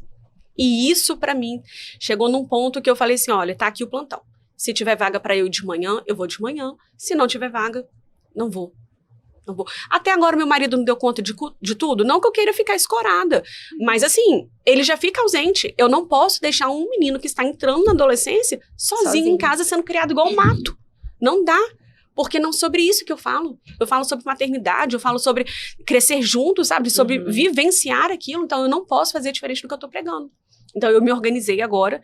E isso, pra mim, chegou num ponto que eu falei assim, olha, tá aqui o plantão. Se tiver vaga pra eu ir de manhã, eu vou de manhã. Se não tiver vaga, não vou. Até agora, meu marido não deu conta de tudo. Não que eu queira ficar escorada. Mas, assim, ele já fica ausente. Eu não posso deixar um menino que está entrando na adolescência sozinho em casa, sendo criado igual um mato. Não dá. Porque não é sobre isso que eu falo. Eu falo sobre maternidade, eu falo sobre crescer juntos, sabe? Sobre vivenciar aquilo. Então, eu não posso fazer diferente do que eu tô pregando. Então, eu me organizei agora.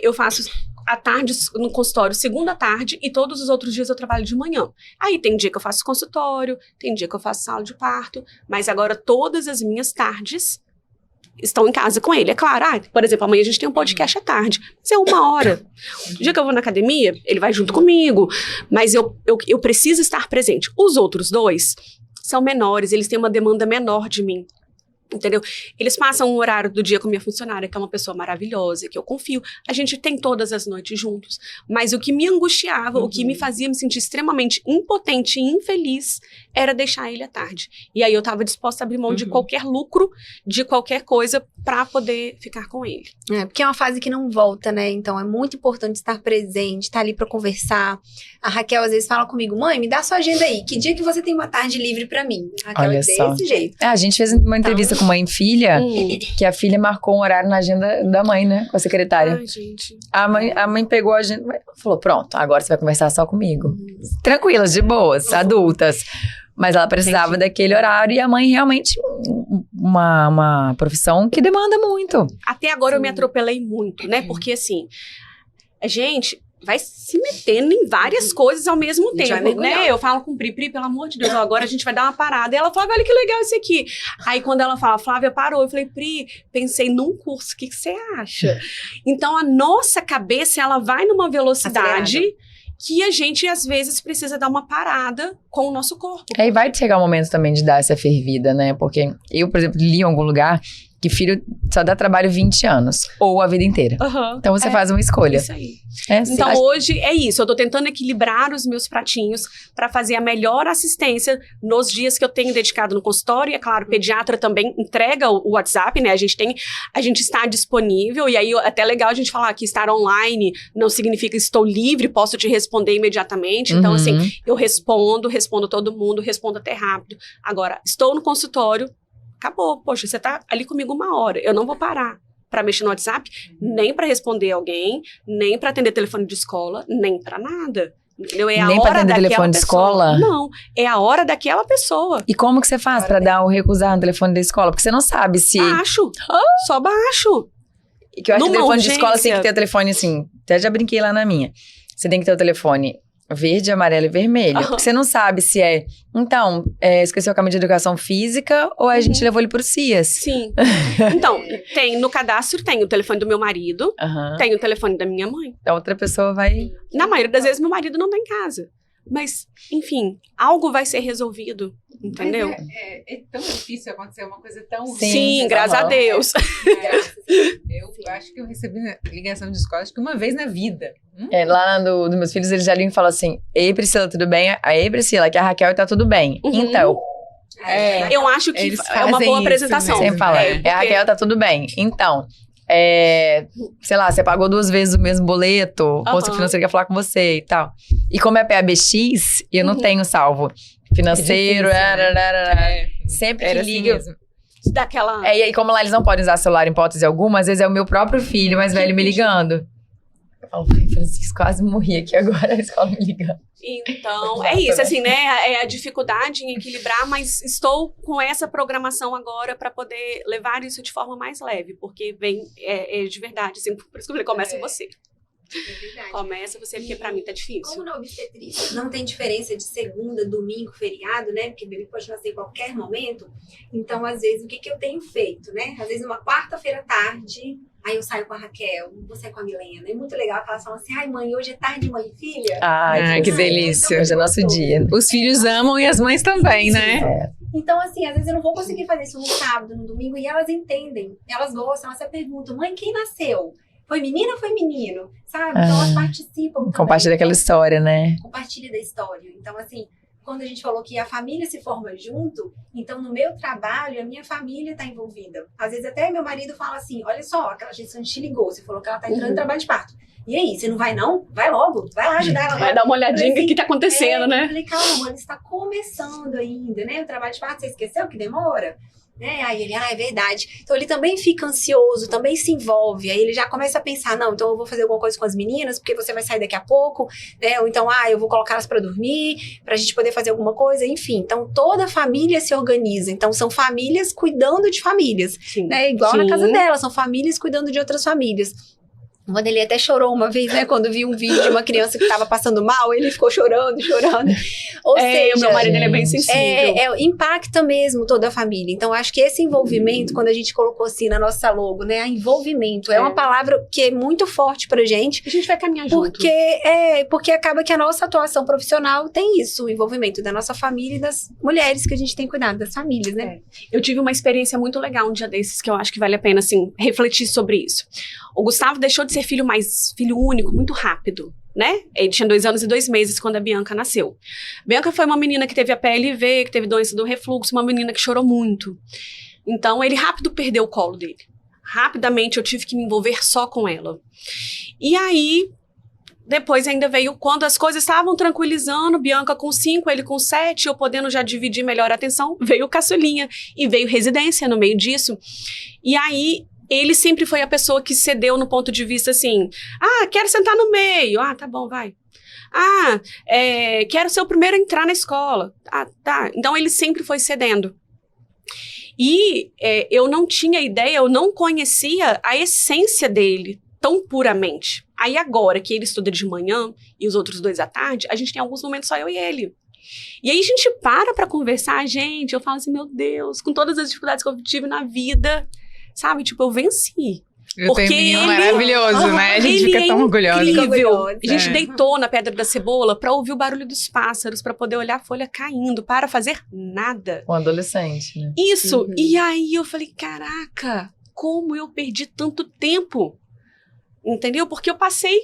Eu faço à tarde no consultório, segunda tarde, e todos os outros dias eu trabalho de manhã. Aí, tem dia que eu faço consultório, tem dia que eu faço sala de parto, mas agora todas as minhas tardes estão em casa com ele. É claro, por exemplo, amanhã a gente tem um podcast à tarde, mas é 1 hora. O dia que eu vou na academia, ele vai junto comigo, mas eu preciso estar presente. Os outros 2 são menores, eles têm uma demanda menor de mim. Entendeu? Eles passam um horário do dia com minha funcionária, que é uma pessoa maravilhosa, que eu confio. A gente tem todas as noites juntos. Mas o que me angustiava, o que me fazia me sentir extremamente impotente e infeliz, era deixar ele à tarde. E aí eu tava disposta a abrir mão de qualquer lucro, de qualquer coisa, pra poder ficar com ele. Porque é uma fase que não volta, né? Então é muito importante estar presente, estar ali pra conversar. A Raquel às vezes fala comigo, mãe, me dá sua agenda aí. Que dia que você tem uma tarde livre pra mim? A Raquel Olha é só. desse jeito. A gente fez uma entrevista com mãe e filha, que a filha marcou um horário na agenda da mãe, né? Com a secretária. Ai, gente. A mãe pegou a agenda e falou, pronto, agora você vai conversar só comigo. Tranquilas, de boas, adultas. Mas ela precisava daquele horário e a mãe realmente, uma profissão que demanda muito. Até agora eu me atropelei muito, né? Porque assim, a gente vai se metendo em várias coisas ao mesmo tempo, né? Eu falo com o Pri, pelo amor de Deus, agora a gente vai dar uma parada. E ela fala, olha que legal isso aqui. Aí quando ela fala, Flávia, parou. Eu falei, Pri, pensei num curso, o que você acha? Então a nossa cabeça, ela vai numa velocidade que a gente, às vezes, precisa dar uma parada com o nosso corpo. Aí vai chegar o momento também de dar essa fervida, né? Porque eu, por exemplo, li em algum lugar que filho só dá trabalho 20 anos, ou a vida inteira. Então você faz uma escolha. Isso aí. Assim, então hoje é isso, eu tô tentando equilibrar os meus pratinhos para fazer a melhor assistência nos dias que eu tenho dedicado no consultório. E é claro, o pediatra também entrega o WhatsApp, né? A gente está disponível, e aí até legal a gente falar que estar online não significa que estou livre, posso te responder imediatamente. Então, assim, eu respondo todo mundo, respondo até rápido. Agora, estou no consultório, acabou. Poxa, você tá ali comigo 1 hora. Eu não vou parar pra mexer no WhatsApp, nem pra responder alguém, nem pra atender telefone de escola, nem pra nada. Entendeu? É a nem hora pra atender telefone de escola? Não, é a hora daquela pessoa. E como que você faz pra dar ou recusar no telefone da escola? Porque você não sabe se... Baixo. Só baixo. E que eu acho que o telefone urgência. de escola tem que ter o telefone assim, até já brinquei lá na minha. Você tem que ter o telefone verde, amarelo e vermelho. Porque você não sabe se é... Então, esqueceu o caminho de educação física ou a gente levou ele pro CIAS? Sim. Então, no cadastro tem o telefone do meu marido, tem o telefone da minha mãe. A outra pessoa vai... Na maioria das vezes, meu marido não tá em casa. Mas, enfim, algo vai ser resolvido, entendeu? Mas é tão difícil acontecer uma coisa tão... Sim, graças a Deus. Eu acho que eu recebi ligação de escola, acho que uma vez na vida. Lá dos meus filhos, eles já ligam e falam assim, ei, Priscila, tudo bem? Ei, Priscila, que a Raquel tá tudo bem. Então... eu acho que é uma boa apresentação. Você fala, a Raquel tá tudo bem. Então... sei lá, você pagou 2 vezes o mesmo boleto, o posto financeiro quer falar com você e tal. E como é PABX, eu não tenho salvo financeiro, sempre que liga. Assim daquela... E como lá eles não podem usar celular em hipótese alguma, às vezes é o meu próprio filho mais velho me ligando. Eu falo, Francisco, quase morri aqui agora, a escola me ligando. Então, é isso, assim, né? É a dificuldade em equilibrar, mas estou com essa programação agora para poder levar isso de forma mais leve, porque vem de verdade, assim, por isso que eu falei, começa você. É verdade. Começa você, porque pra mim tá difícil. Como na obstetrícia não tem diferença de segunda, domingo, feriado, né? Porque o bebê pode nascer em qualquer momento. Então, às vezes, o que eu tenho feito, né? Às vezes, numa quarta-feira à tarde, aí eu saio com a Raquel, vou sair com a Milena. É muito legal que elas falam assim, ai mãe, hoje é tarde, mãe e filha. Ai, que delícia. Hoje é nosso dia. Os filhos amam e as mães também, né? Então, assim, às vezes eu não vou conseguir fazer isso no sábado, no domingo, e elas entendem. Elas gostam, elas perguntam, mãe, quem nasceu? Foi menina ou foi menino? Sabe? Então elas participam. Compartilha aquela história, né? Compartilha da história. Então, assim, quando a gente falou que a família se forma junto, então no meu trabalho, a minha família está envolvida. Às vezes até meu marido fala assim, olha só, aquela gestante te ligou, você falou que ela está entrando em trabalho de parto. E aí, você não vai não? Vai logo, vai lá ajudar ela. Vai dar uma olhadinha no que tá acontecendo, né? Eu falei, calma, amor, está começando ainda, né? O trabalho de parto, você esqueceu que demora? Aí ele, é verdade. Então ele também fica ansioso, também se envolve. Aí ele já começa a pensar, não, então eu vou fazer alguma coisa com as meninas, porque você vai sair daqui a pouco, né? Ou então, eu vou colocar elas pra dormir, pra gente poder fazer alguma coisa, enfim. Então toda a família se organiza. Então são famílias cuidando de famílias, né? Igual na casa dela, são famílias cuidando de outras famílias. O Vanderlei até chorou uma vez, né? Quando viu um vídeo de uma criança que estava passando mal, ele ficou chorando. Ou seja, o meu marido ele é bem sensível. Impacta mesmo toda a família. Então, acho que esse envolvimento, quando a gente colocou assim na nossa logo, né? Envolvimento é uma palavra que é muito forte pra gente. A gente vai caminhar junto. Porque acaba que a nossa atuação profissional tem isso, o envolvimento da nossa família e das mulheres que a gente tem cuidado, das famílias, né? Eu tive uma experiência muito legal um dia desses, que eu acho que vale a pena, assim, refletir sobre isso. O Gustavo deixou de ser filho único muito rápido, né? Ele tinha 2 anos e 2 meses quando a Bianca nasceu. Bianca foi uma menina que teve a PLV, que teve doença do refluxo, uma menina que chorou muito. Então, ele rápido perdeu o colo dele. Rapidamente, eu tive que me envolver só com ela. E aí, depois ainda veio, quando as coisas estavam tranquilizando, Bianca com 5, ele com 7, eu podendo já dividir melhor a atenção, veio caçulinha e veio residência no meio disso. E aí, ele sempre foi a pessoa que cedeu no ponto de vista assim, quero sentar no meio, tá bom, vai. Quero ser o primeiro a entrar na escola. Tá. Então, ele sempre foi cedendo. E eu não tinha ideia, eu não conhecia a essência dele tão puramente. Aí agora que ele estuda de manhã e os outros 2 à tarde, a gente tem alguns momentos só eu e ele. E aí a gente para conversar, gente, eu falo assim, meu Deus, com todas as dificuldades que eu tive na vida, sabe? Tipo, eu venci. Porque ele é maravilhoso, né? A gente fica tão orgulhosa. Incrível. A gente deitou na Pedra da Cebola pra ouvir o barulho dos pássaros, pra poder olhar a folha caindo, para fazer nada. Um adolescente, né? Isso. E aí eu falei, caraca, como eu perdi tanto tempo? Entendeu? Porque eu passei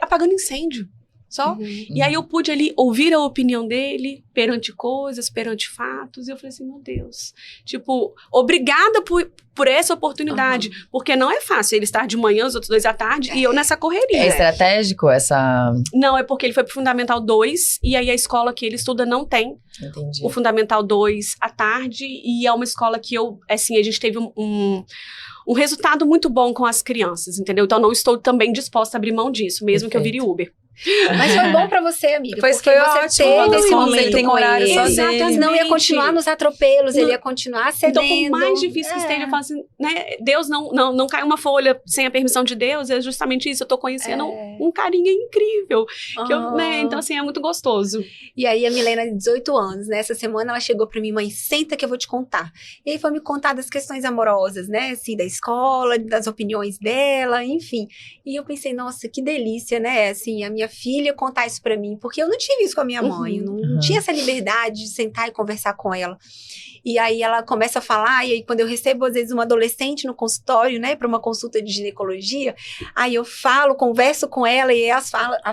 apagando incêndio. Só. E aí eu pude ali ouvir a opinião dele perante coisas, perante fatos. E eu falei assim, meu Deus. Tipo, obrigada por essa oportunidade. Porque não é fácil ele estar de manhã, os outros 2 à tarde, e eu nessa correria. É estratégico essa... Não, é porque ele foi pro Fundamental 2, e aí a escola que ele estuda não tem. Entendi. O Fundamental 2 à tarde, e é uma escola que a gente teve um resultado muito bom com as crianças, entendeu? Então não estou também disposta a abrir mão disso, mesmo que eu vire Uber. Mas foi bom pra você, amiga. Foi porque ótimo. você teve esse momento ele tem com horário ele. só Exatamente. dele. Não ia continuar nos atropelos, ele ia continuar cedendo. Então, por mais difícil que esteja, eu falo assim, né? Deus não cai uma folha sem a permissão de Deus, é justamente isso. Eu tô conhecendo um carinha incrível. Que né? Então, assim, é muito gostoso. E aí, a Milena, de 18 anos, né? Essa semana ela chegou pra mim, mãe, senta que eu vou te contar. E aí foi me contar das questões amorosas, né? Assim, da escola, das opiniões dela, enfim. E eu pensei, nossa, que delícia, né? Assim, a minha filha contar isso pra mim, porque eu não tive isso com a minha mãe, eu não tinha essa liberdade de sentar e conversar com ela. E aí ela começa a falar, e aí quando eu recebo às vezes uma adolescente no consultório, né, para uma consulta de ginecologia, aí eu converso com ela, e a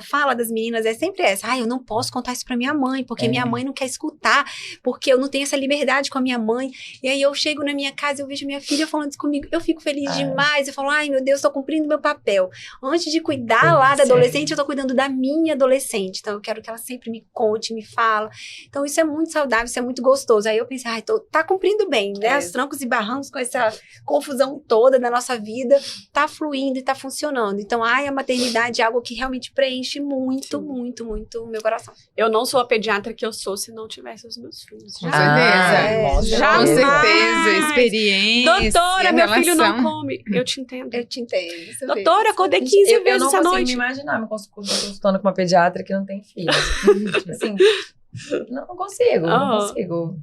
fala das meninas é sempre essa, eu não posso contar isso pra minha mãe, porque minha mãe não quer escutar, porque eu não tenho essa liberdade com a minha mãe. E aí eu chego na minha casa, eu vejo minha filha falando isso comigo, eu fico feliz demais, eu falo, meu Deus, tô cumprindo meu papel. Antes de cuidar lá da adolescente, eu tô cuidando da minha adolescente, então eu quero que ela sempre me conte, me fala. Então isso é muito saudável, isso é muito gostoso. Aí eu pensei, tá cumprindo bem, né? Os trancos e barrancos com essa confusão toda da nossa vida, tá fluindo e tá funcionando. Então, a maternidade é algo que realmente preenche muito, muito, muito o meu coração. Eu não sou a pediatra que eu sou se não tivesse os meus filhos. Com certeza. Jamais. Com certeza. Experiência. Doutora, meu relação. filho não come. Eu te entendo. Eu te entendo. Doutora, acordei 15 vezes essa noite. Eu não consigo me imaginar me consultando com uma pediatra que não tem filhos. Tipo assim, não consigo, não consigo.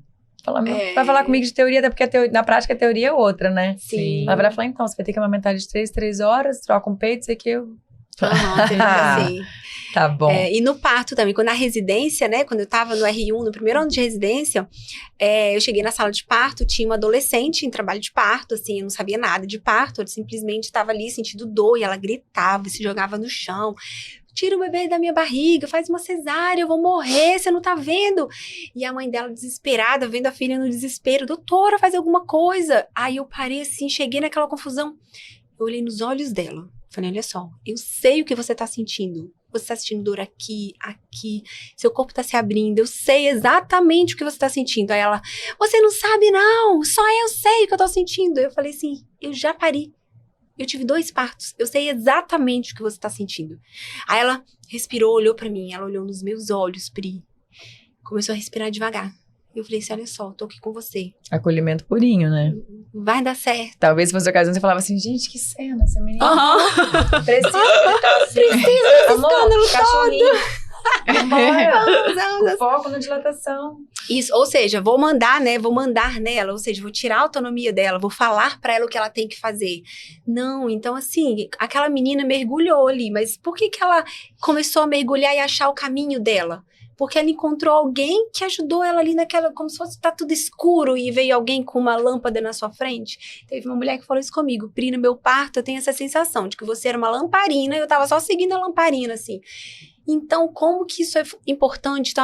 Vai falar comigo de teoria, até porque na prática a teoria é outra, né? Sim. Ela vai falar, então, você vai ter que amamentar de 3 horas, troca um peito, isso aqui eu... Assim. Tá bom. E no parto também, quando na residência, né, quando eu tava no R1, no primeiro ano de residência, eu cheguei na sala de parto, tinha uma adolescente em trabalho de parto, assim, eu não sabia nada de parto, eu simplesmente estava ali sentindo dor, e ela gritava, se jogava no chão. Tira o bebê da minha barriga, faz uma cesárea, eu vou morrer, você não tá vendo? E a mãe dela desesperada, vendo a filha no desespero, doutora, faz alguma coisa. Aí eu parei assim, cheguei naquela confusão, eu olhei nos olhos dela, falei, olha só, eu sei o que você tá sentindo. Você tá sentindo dor aqui, seu corpo tá se abrindo, eu sei exatamente o que você tá sentindo. Aí ela, você não sabe não, só eu sei o que eu tô sentindo. Eu falei assim, eu já pari. Eu tive 2 partos, eu sei exatamente o que você tá sentindo. Aí ela respirou, olhou pra mim, ela olhou nos meus olhos, Pri. Começou a respirar devagar. Eu falei assim, olha só, tô aqui com você. Acolhimento purinho, né? Vai dar certo. Talvez fosse a ocasião você falava assim, gente, que cena, essa menina. Precisa desse escândalo cachorrinho. Foco na dilatação. Isso, ou seja, vou mandar nela, ou seja, vou tirar a autonomia dela, vou falar pra ela o que ela tem que fazer. Não, então assim, aquela menina mergulhou ali, mas por que ela começou a mergulhar e achar o caminho dela? Porque ela encontrou alguém que ajudou ela ali naquela, como se fosse tá tudo escuro e veio alguém com uma lâmpada na sua frente. Teve uma mulher que falou isso comigo, Pri, no meu parto eu tenho essa sensação de que você era uma lamparina e eu tava só seguindo a lamparina, assim. Então, como que isso é importante? Então,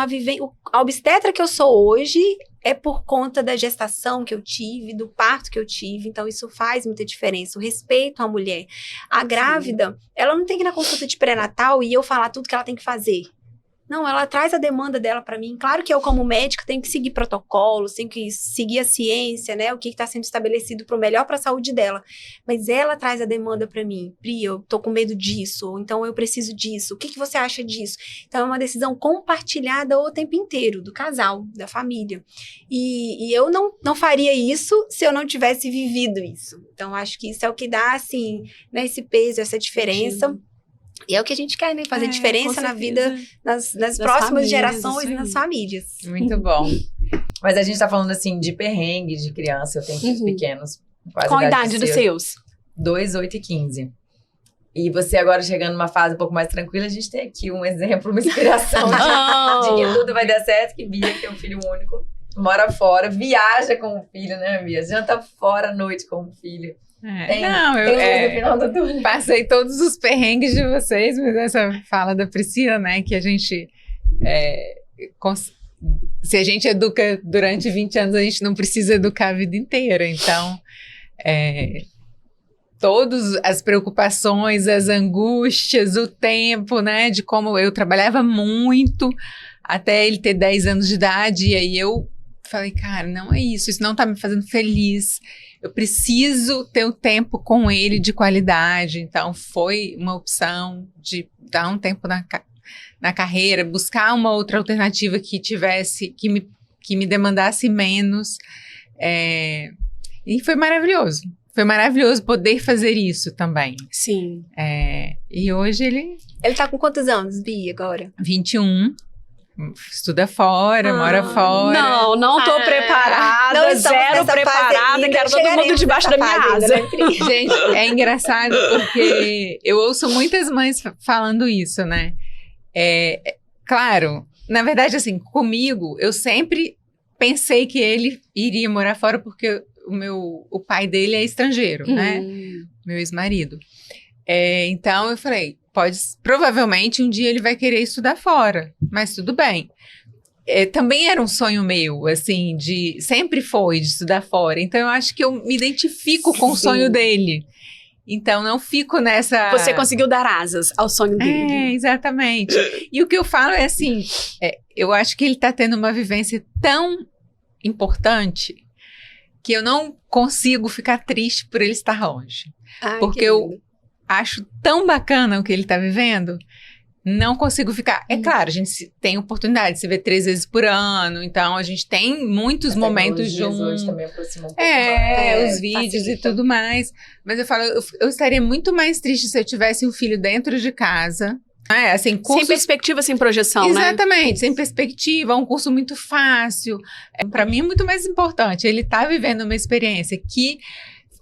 a obstetra que eu sou hoje é por conta da gestação que eu tive, do parto que eu tive, então isso faz muita diferença, o respeito à mulher. A grávida, ela não tem que ir na consulta de pré-natal e eu falar tudo que ela tem que fazer. Não, ela traz a demanda dela pra mim. Claro que eu, como médica, tenho que seguir protocolos, tenho que seguir a ciência, né? O que está sendo estabelecido pro melhor pra saúde dela. Mas ela traz a demanda pra mim. Pri, eu tô com medo disso, ou então eu preciso disso. O que você acha disso? Então, é uma decisão compartilhada o tempo inteiro, do casal, da família. E eu não faria isso se eu não tivesse vivido isso. Então, acho que isso é o que dá, assim, né, esse peso, essa diferença. Sim. E é o que a gente quer, né? Fazer diferença na vida, nas próximas famílias, gerações isso e aí. nas famílias. Muito bom. Mas a gente tá falando, assim, de perrengue de criança. Eu tenho filhos pequenos. Quase Qual a idade dos seus? 2, 8 e 15. E você agora chegando numa fase um pouco mais tranquila, a gente tem aqui um exemplo, uma inspiração de que tudo vai dar certo, que Bia, que tem um filho único, mora fora, viaja com o filho, né, Bia? Janta fora à noite com o filho. Tem luz no final do túnel. Passei todos os perrengues de vocês, mas essa fala da Priscila, né, que a gente, se a gente educa durante 20 anos, a gente não precisa educar a vida inteira, então, todas as preocupações, as angústias, o tempo, né, de como eu trabalhava muito, até ele ter 10 anos de idade, e aí eu falei, cara, não é isso não tá me fazendo feliz, eu preciso ter um tempo com ele de qualidade. Então foi uma opção de dar um tempo na carreira, buscar uma outra alternativa que tivesse, que me demandasse menos, e foi maravilhoso poder fazer isso também. Sim. E hoje ele Ele tá com quantos anos, Bia, agora? 21, estuda fora, mora fora. Não tô preparada, Não estamos zero nessa fase preparada, ainda, quero todo mundo chegaremos debaixo da nessa minha fase asa. ainda, né, Pri? Gente, é engraçado porque eu ouço muitas mães falando isso, né? Claro, na verdade, assim, comigo, eu sempre pensei que ele iria morar fora porque o pai dele é estrangeiro, né? Meu ex-marido. Então, eu falei, provavelmente um dia ele vai querer estudar fora, mas tudo bem. Também era um sonho meu, assim, sempre foi de estudar fora. Então, eu acho que eu me identifico com o sonho dele. Então, não fico nessa... Você conseguiu dar asas ao sonho dele. Exatamente. E o que eu falo é assim, eu acho que ele tá tendo uma vivência tão importante que eu não consigo ficar triste por ele estar longe. Ai, Porque que eu lindo. acho tão bacana o que ele tá vivendo, não consigo ficar... É claro, a gente tem oportunidade de se ver 3 vezes por ano, então a gente tem muitos momentos juntos. Hoje também aproxima um pouco mais. Os vídeos facilita. e tudo mais. Mas eu falo, eu estaria muito mais triste se eu tivesse um filho dentro de casa. Assim, Sem cursos... perspectiva, sem projeção, né? Exatamente, sem perspectiva, um curso muito fácil. Para mim é muito mais importante. Ele tá vivendo uma experiência que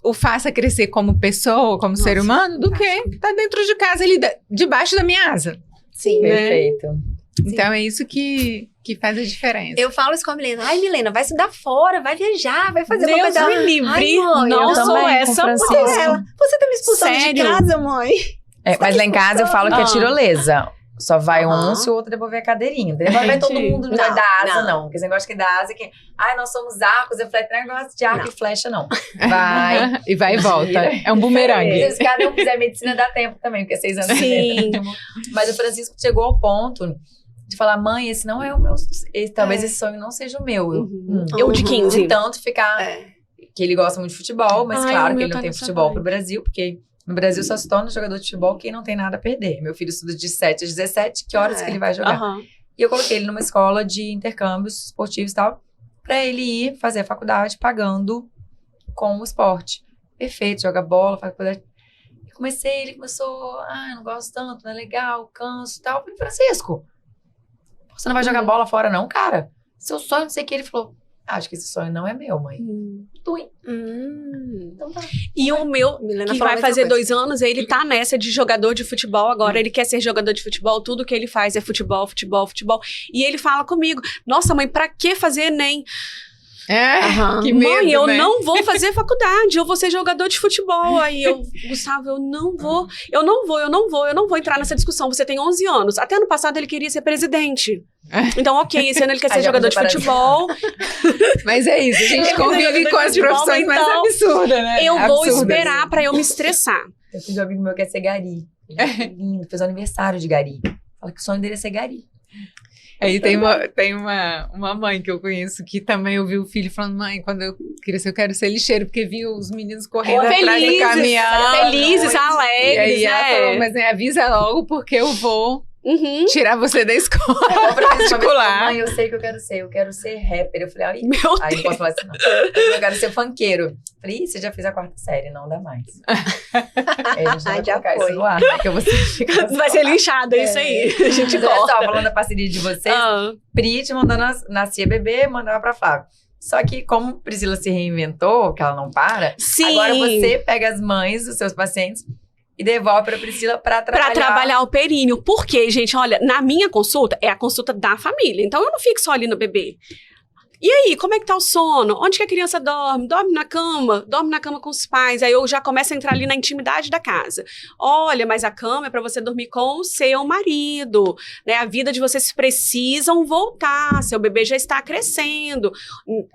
o faça crescer como pessoa, como ser humano, do que tá dentro de casa, debaixo da minha asa. Sim. Perfeito. Então é isso que faz a diferença. Eu falo isso com a Milena. Ai, Milena, vai estudar fora, vai viajar, vai fazer uma Deus coisa. me livre. Ai, mãe, não eu sou também, com essa Francisco. mulher. Ela, você tá me expulsando de Sério? casa, mãe? Mas lá em casa eu falo que é Ah. tirolesa. Só vai Aham. um se o outro devolver a cadeirinha. Não vai todo mundo, não vai Não, dar asa, não. não. Porque esse negócio que dá asa é que... Ai, nós somos arcos e flecha. Não gosto de arco Não. e flecha, não. Vai. E vai e volta. É um bumerangue. Se cada um fizer medicina, dá tempo também, porque é 6 anos. Sim. Mas o Francisco chegou ao ponto de falar, mãe, esse não é o meu... talvez esse sonho não seja o meu. Eu de 15. De tanto ficar... Que ele gosta muito de futebol, mas Ai, claro o que meu ele não tá tem nessa futebol vibe. pro Brasil, porque no Brasil só se torna jogador de futebol quem não tem nada a perder. Meu filho estuda de 7 às 17, que horas que ele vai jogar? Aham. E eu coloquei ele numa escola de intercâmbios esportivos e tal, pra ele ir fazer a faculdade pagando com o esporte. Perfeito, joga bola, faz faculdade. Ele começou, não gosto tanto, não é legal, canso e tal. Eu falei, Francisco, você não vai jogar bola fora não, cara? Seu sonho, não sei o que. Ele falou, acho que esse sonho não é meu, mãe. Tuim. Então tá. E o meu, Milena que falou a vai mesma fazer coisa. 2 anos, ele tá nessa de jogador de futebol agora. Ele quer ser jogador de futebol, tudo que ele faz é futebol, futebol, futebol. E ele fala comigo, nossa mãe, pra que fazer Enem? Que medo, mãe, eu né? não vou fazer faculdade, eu vou ser jogador de futebol. Aí eu, Gustavo, eu não vou entrar nessa discussão. Você tem 11 anos. Até ano passado ele queria ser presidente. Então, ok, esse ano ele quer ser jogador de futebol. Mas é isso, a gente convive com as profissões mais absurdas, né? Eu vou esperar pra eu me estressar. Eu fiz um amigo meu que quer ser gari. Ele é lindo, fez o aniversário de gari. Fala que o sonho dele é ser gari. Aí tem uma mãe que eu conheço que também ouviu o filho falando, mãe, quando eu crescer eu quero ser lixeiro, porque viu os meninos correndo atrás do caminhão. Felizes, alegres, E aí né? ela falou, mas né, avisa logo porque eu vou tirar você da escola particular. Mãe, eu sei que eu quero ser rapper. Eu falei, aí Meu não Deus. posso falar assim, não. Eu quero ser funkeiro. Eu falei, você já fez a 4ª série, não dá mais. Aí a gente vai Já colocar foi. isso no ar, né, que eu vou ficar... Vai ser linchado, é isso aí. A gente Mas olha corta. só, falando da parceria de vocês, Pri te mandou nascia bebê, mandava pra Flávia. Só que como Priscila se reinventou, que ela não para, Sim. agora você pega as mães dos seus pacientes e devolve pra Priscila pra trabalhar o períneo. Por quê, gente? Olha, na minha consulta, é a consulta da família. Então, eu não fico só ali no bebê. E aí, como é que tá o sono? Onde que a criança dorme? Dorme na cama? Dorme na cama com os pais. Aí eu já começo a entrar ali na intimidade da casa. Olha, mas a cama é pra você dormir com o seu marido, né? A vida de vocês precisam voltar. Seu bebê já está crescendo.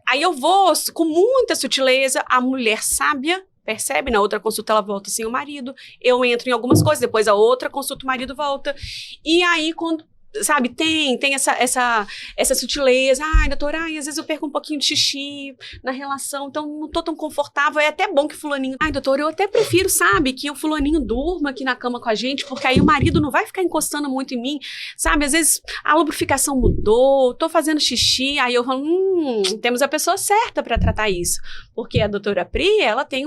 Aí eu vou, com muita sutileza, a mulher sábia percebe? Na outra consulta ela volta sem o marido. Eu entro em algumas coisas, depois a outra consulta o marido volta. E aí, quando... Sabe, tem essa sutileza. Ai, doutora, às vezes eu perco um pouquinho de xixi na relação, então não tô tão confortável. É até bom que fulaninho... Ai, doutora, eu até prefiro, sabe, que o fulaninho durma aqui na cama com a gente, porque aí o marido não vai ficar encostando muito em mim, sabe? Às vezes a lubrificação mudou, tô fazendo xixi, aí eu falo, temos a pessoa certa para tratar isso. Porque a doutora Pri, ela tem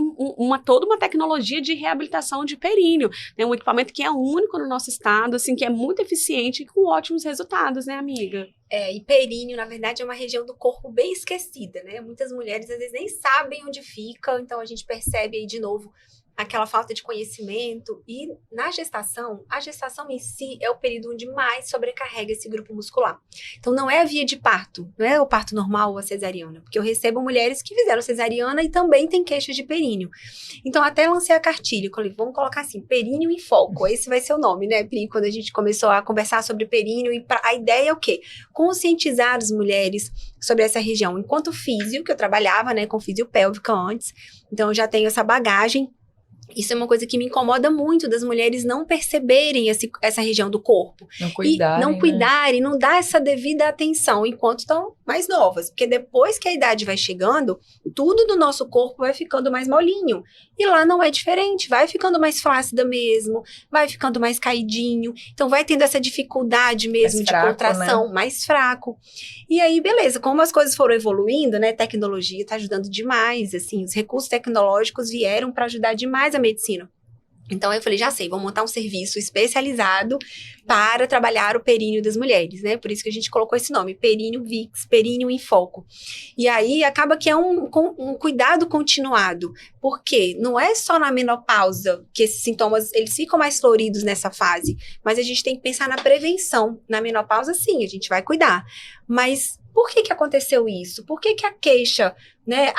toda uma tecnologia de reabilitação de períneo. Tem um equipamento que é único no nosso estado, assim, que é muito eficiente e com ótimos resultados, né, amiga? E períneo, na verdade, é uma região do corpo bem esquecida, né? Muitas mulheres, às vezes, nem sabem onde fica, então a gente percebe aí, de novo, aquela falta de conhecimento. E na gestação, a gestação em si é o período onde mais sobrecarrega esse grupo muscular. Então, não é a via de parto, não é o parto normal ou a cesariana, porque eu recebo mulheres que fizeram cesariana e também têm queixa de períneo. Então, até lancei a cartilha, eu falei, vamos colocar assim, períneo em foco, esse vai ser o nome, né, Pri? Quando a gente começou a conversar sobre períneo, e a ideia é o quê? Conscientizar as mulheres sobre essa região. Enquanto físio, que eu trabalhava, né, com fisiopélvica antes, então eu já tenho essa bagagem. Isso é uma coisa que me incomoda muito, das mulheres não perceberem essa região do corpo. Não cuidarem, não cuidarem, não dar essa devida atenção enquanto estão mais novas. Porque depois que a idade vai chegando, tudo do nosso corpo vai ficando mais molinho. E lá não é diferente, vai ficando mais flácida mesmo, vai ficando mais caidinho. Então vai tendo essa dificuldade mesmo Mais de fraco, contração, né? mais fraco. E aí, beleza, como as coisas foram evoluindo, né? Tecnologia tá ajudando demais, assim, os recursos tecnológicos vieram para ajudar demais a medicina. Então, eu falei, já sei, vou montar um serviço especializado para trabalhar o períneo das mulheres, né? Por isso que a gente colocou esse nome, Períneo VIX, Períneo em Foco. E aí, acaba que é um cuidado continuado, porque não é só na menopausa que esses sintomas, eles ficam mais floridos nessa fase, mas a gente tem que pensar na prevenção. Na menopausa, sim, a gente vai cuidar, mas por que aconteceu isso? Por que a queixa, né,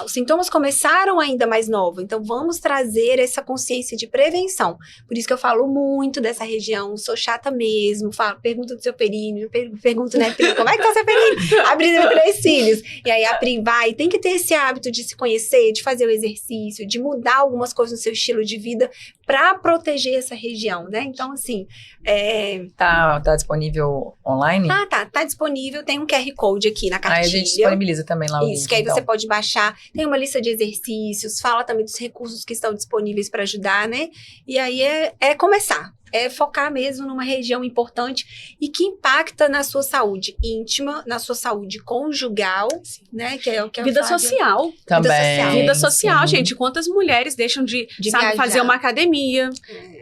os sintomas começaram ainda mais novo? Então, vamos trazer essa consciência de prevenção. Por isso que eu falo muito dessa região, sou chata mesmo, pergunto do seu períneo, pergunto, né, Pri, como é que tá seu períneo? A Pri teve 3 filhos. E aí a Pri tem que ter esse hábito de se conhecer, de fazer o exercício, de mudar algumas coisas no seu estilo de vida para proteger essa região, né? Então, assim... Tá disponível online? Tá disponível, tem um QR Code aqui na cartilha. Aí a gente disponibiliza também lá o link. Isso, que aí então. você pode baixar. Tem uma lista de exercícios, fala também dos recursos que estão disponíveis para ajudar, né? E aí é começar. É focar mesmo numa região importante e que impacta na sua saúde íntima, na sua saúde conjugal, né? Que é o que a Vida Flávia... social. Também. Vida social, sim. gente. Quantas mulheres deixam de viajar. fazer uma academia,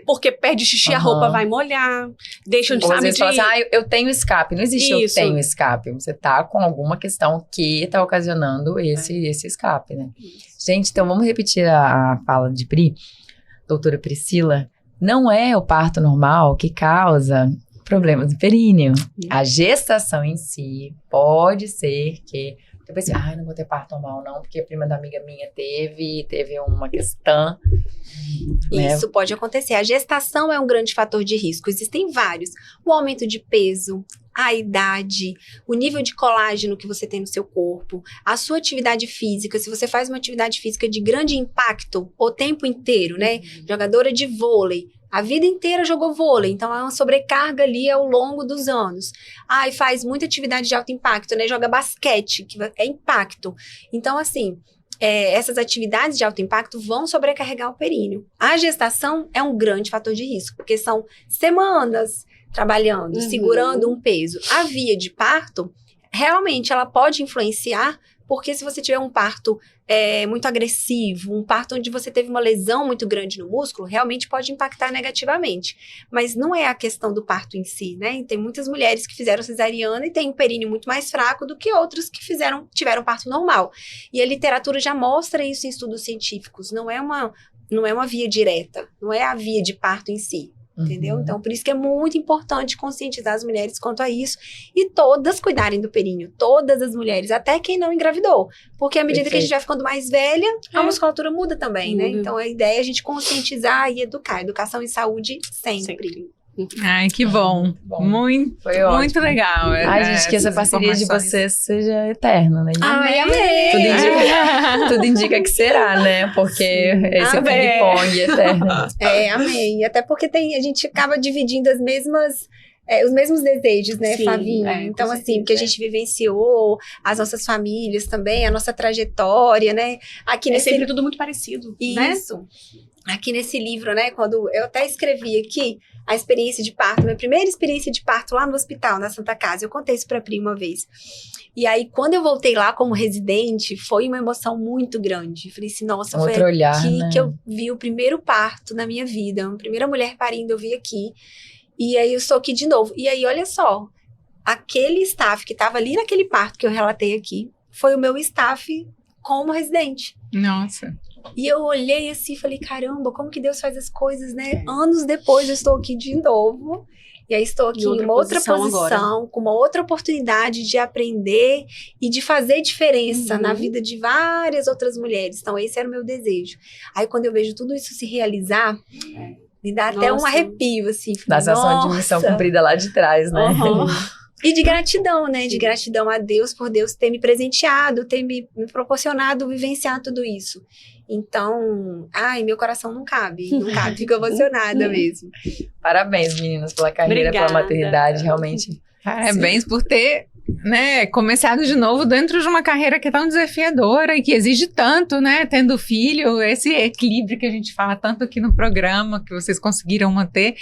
porque perde xixi, a roupa vai molhar, deixam de, Ou às sabe, vezes fala assim, eu tenho escape. Não existe Isso. eu tenho escape. Você tá com alguma questão que tá ocasionando esse escape, né? Gente, então vamos repetir a fala de Pri. Doutora Priscila, não é o parto normal que causa problemas no períneo. A gestação em si pode ser que Eu pensei, não vou ter parto normal não, porque a prima da amiga minha teve uma questão. Né? Isso pode acontecer. A gestação é um grande fator de risco. Existem vários. O aumento de peso, a idade, o nível de colágeno que você tem no seu corpo, a sua atividade física. Se você faz uma atividade física de grande impacto o tempo inteiro, né? Jogadora de vôlei, a vida inteira jogou vôlei, então é uma sobrecarga ali ao longo dos anos. E faz muita atividade de alto impacto, né? Joga basquete, que é impacto. Então, assim, essas atividades de alto impacto vão sobrecarregar o períneo. A gestação é um grande fator de risco, porque são semanas trabalhando, segurando um peso. A via de parto, realmente, ela pode influenciar, porque se você tiver um parto muito agressivo, um parto onde você teve uma lesão muito grande no músculo, realmente pode impactar negativamente. Mas não é a questão do parto em si, né? Tem muitas mulheres que fizeram cesariana e têm um períneo muito mais fraco do que outras que tiveram parto normal. E a literatura já mostra isso em estudos científicos. Não é uma via direta, não é a via de parto em si. Entendeu? Então, por isso que é muito importante conscientizar as mulheres quanto a isso e todas cuidarem do períneo, todas as mulheres, até quem não engravidou, porque à medida que a gente vai ficando mais velha, a musculatura muda também, né? Então, a ideia é a gente conscientizar e educar, educação e saúde sempre. Ai, que bom. Muito legal. Gente, que essa parceria de vocês seja eterna, né? Amei! Tudo indica que será, né? Porque esse ping-pong eterno. Amei. Até porque a gente acaba dividindo os mesmos desejos, né, Sim, Flavinha? Então, assim, o que a gente vivenciou, as nossas famílias também, a nossa trajetória, né? Aqui sempre tudo muito parecido, né? Isso. Aqui nesse livro, né, quando eu até escrevi aqui a experiência de parto, minha primeira experiência de parto lá no hospital, na Santa Casa, eu contei isso pra Pri uma vez. E aí, quando eu voltei lá como residente, foi uma emoção muito grande. Eu falei assim, nossa, foi aqui que eu vi o primeiro parto na minha vida, a primeira mulher parindo eu vi aqui. E aí eu estou aqui de novo. E aí, olha só, aquele staff que estava ali naquele parto que eu relatei aqui, foi o meu staff como residente. Nossa. E eu olhei assim e falei, caramba, como que Deus faz as coisas, né? Anos depois eu estou aqui de novo. E aí estou aqui em uma outra posição, com uma outra oportunidade de aprender e de fazer diferença na vida de várias outras mulheres. Então esse era o meu desejo. Aí quando eu vejo tudo isso se realizar, me dá até um arrepio, assim. Dá a sensação de missão cumprida lá de trás, né? E de gratidão, né? De gratidão a Deus por Deus ter me presenteado, ter me proporcionado vivenciar tudo isso. Então, meu coração não cabe, fico emocionada mesmo. Parabéns, meninas, pela carreira, pela maternidade, realmente. Parabéns por ter, né, começado de novo dentro de uma carreira que é tão desafiadora e que exige tanto, né, tendo filho, esse equilíbrio que a gente fala tanto aqui no programa, que vocês conseguiram manter,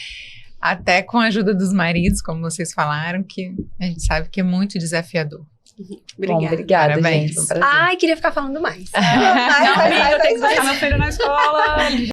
até com a ajuda dos maridos, como vocês falaram, que a gente sabe que é muito desafiador. Obrigada, parabéns. gente. Queria ficar falando mais. Não, eu tenho que buscar meu filho na escola.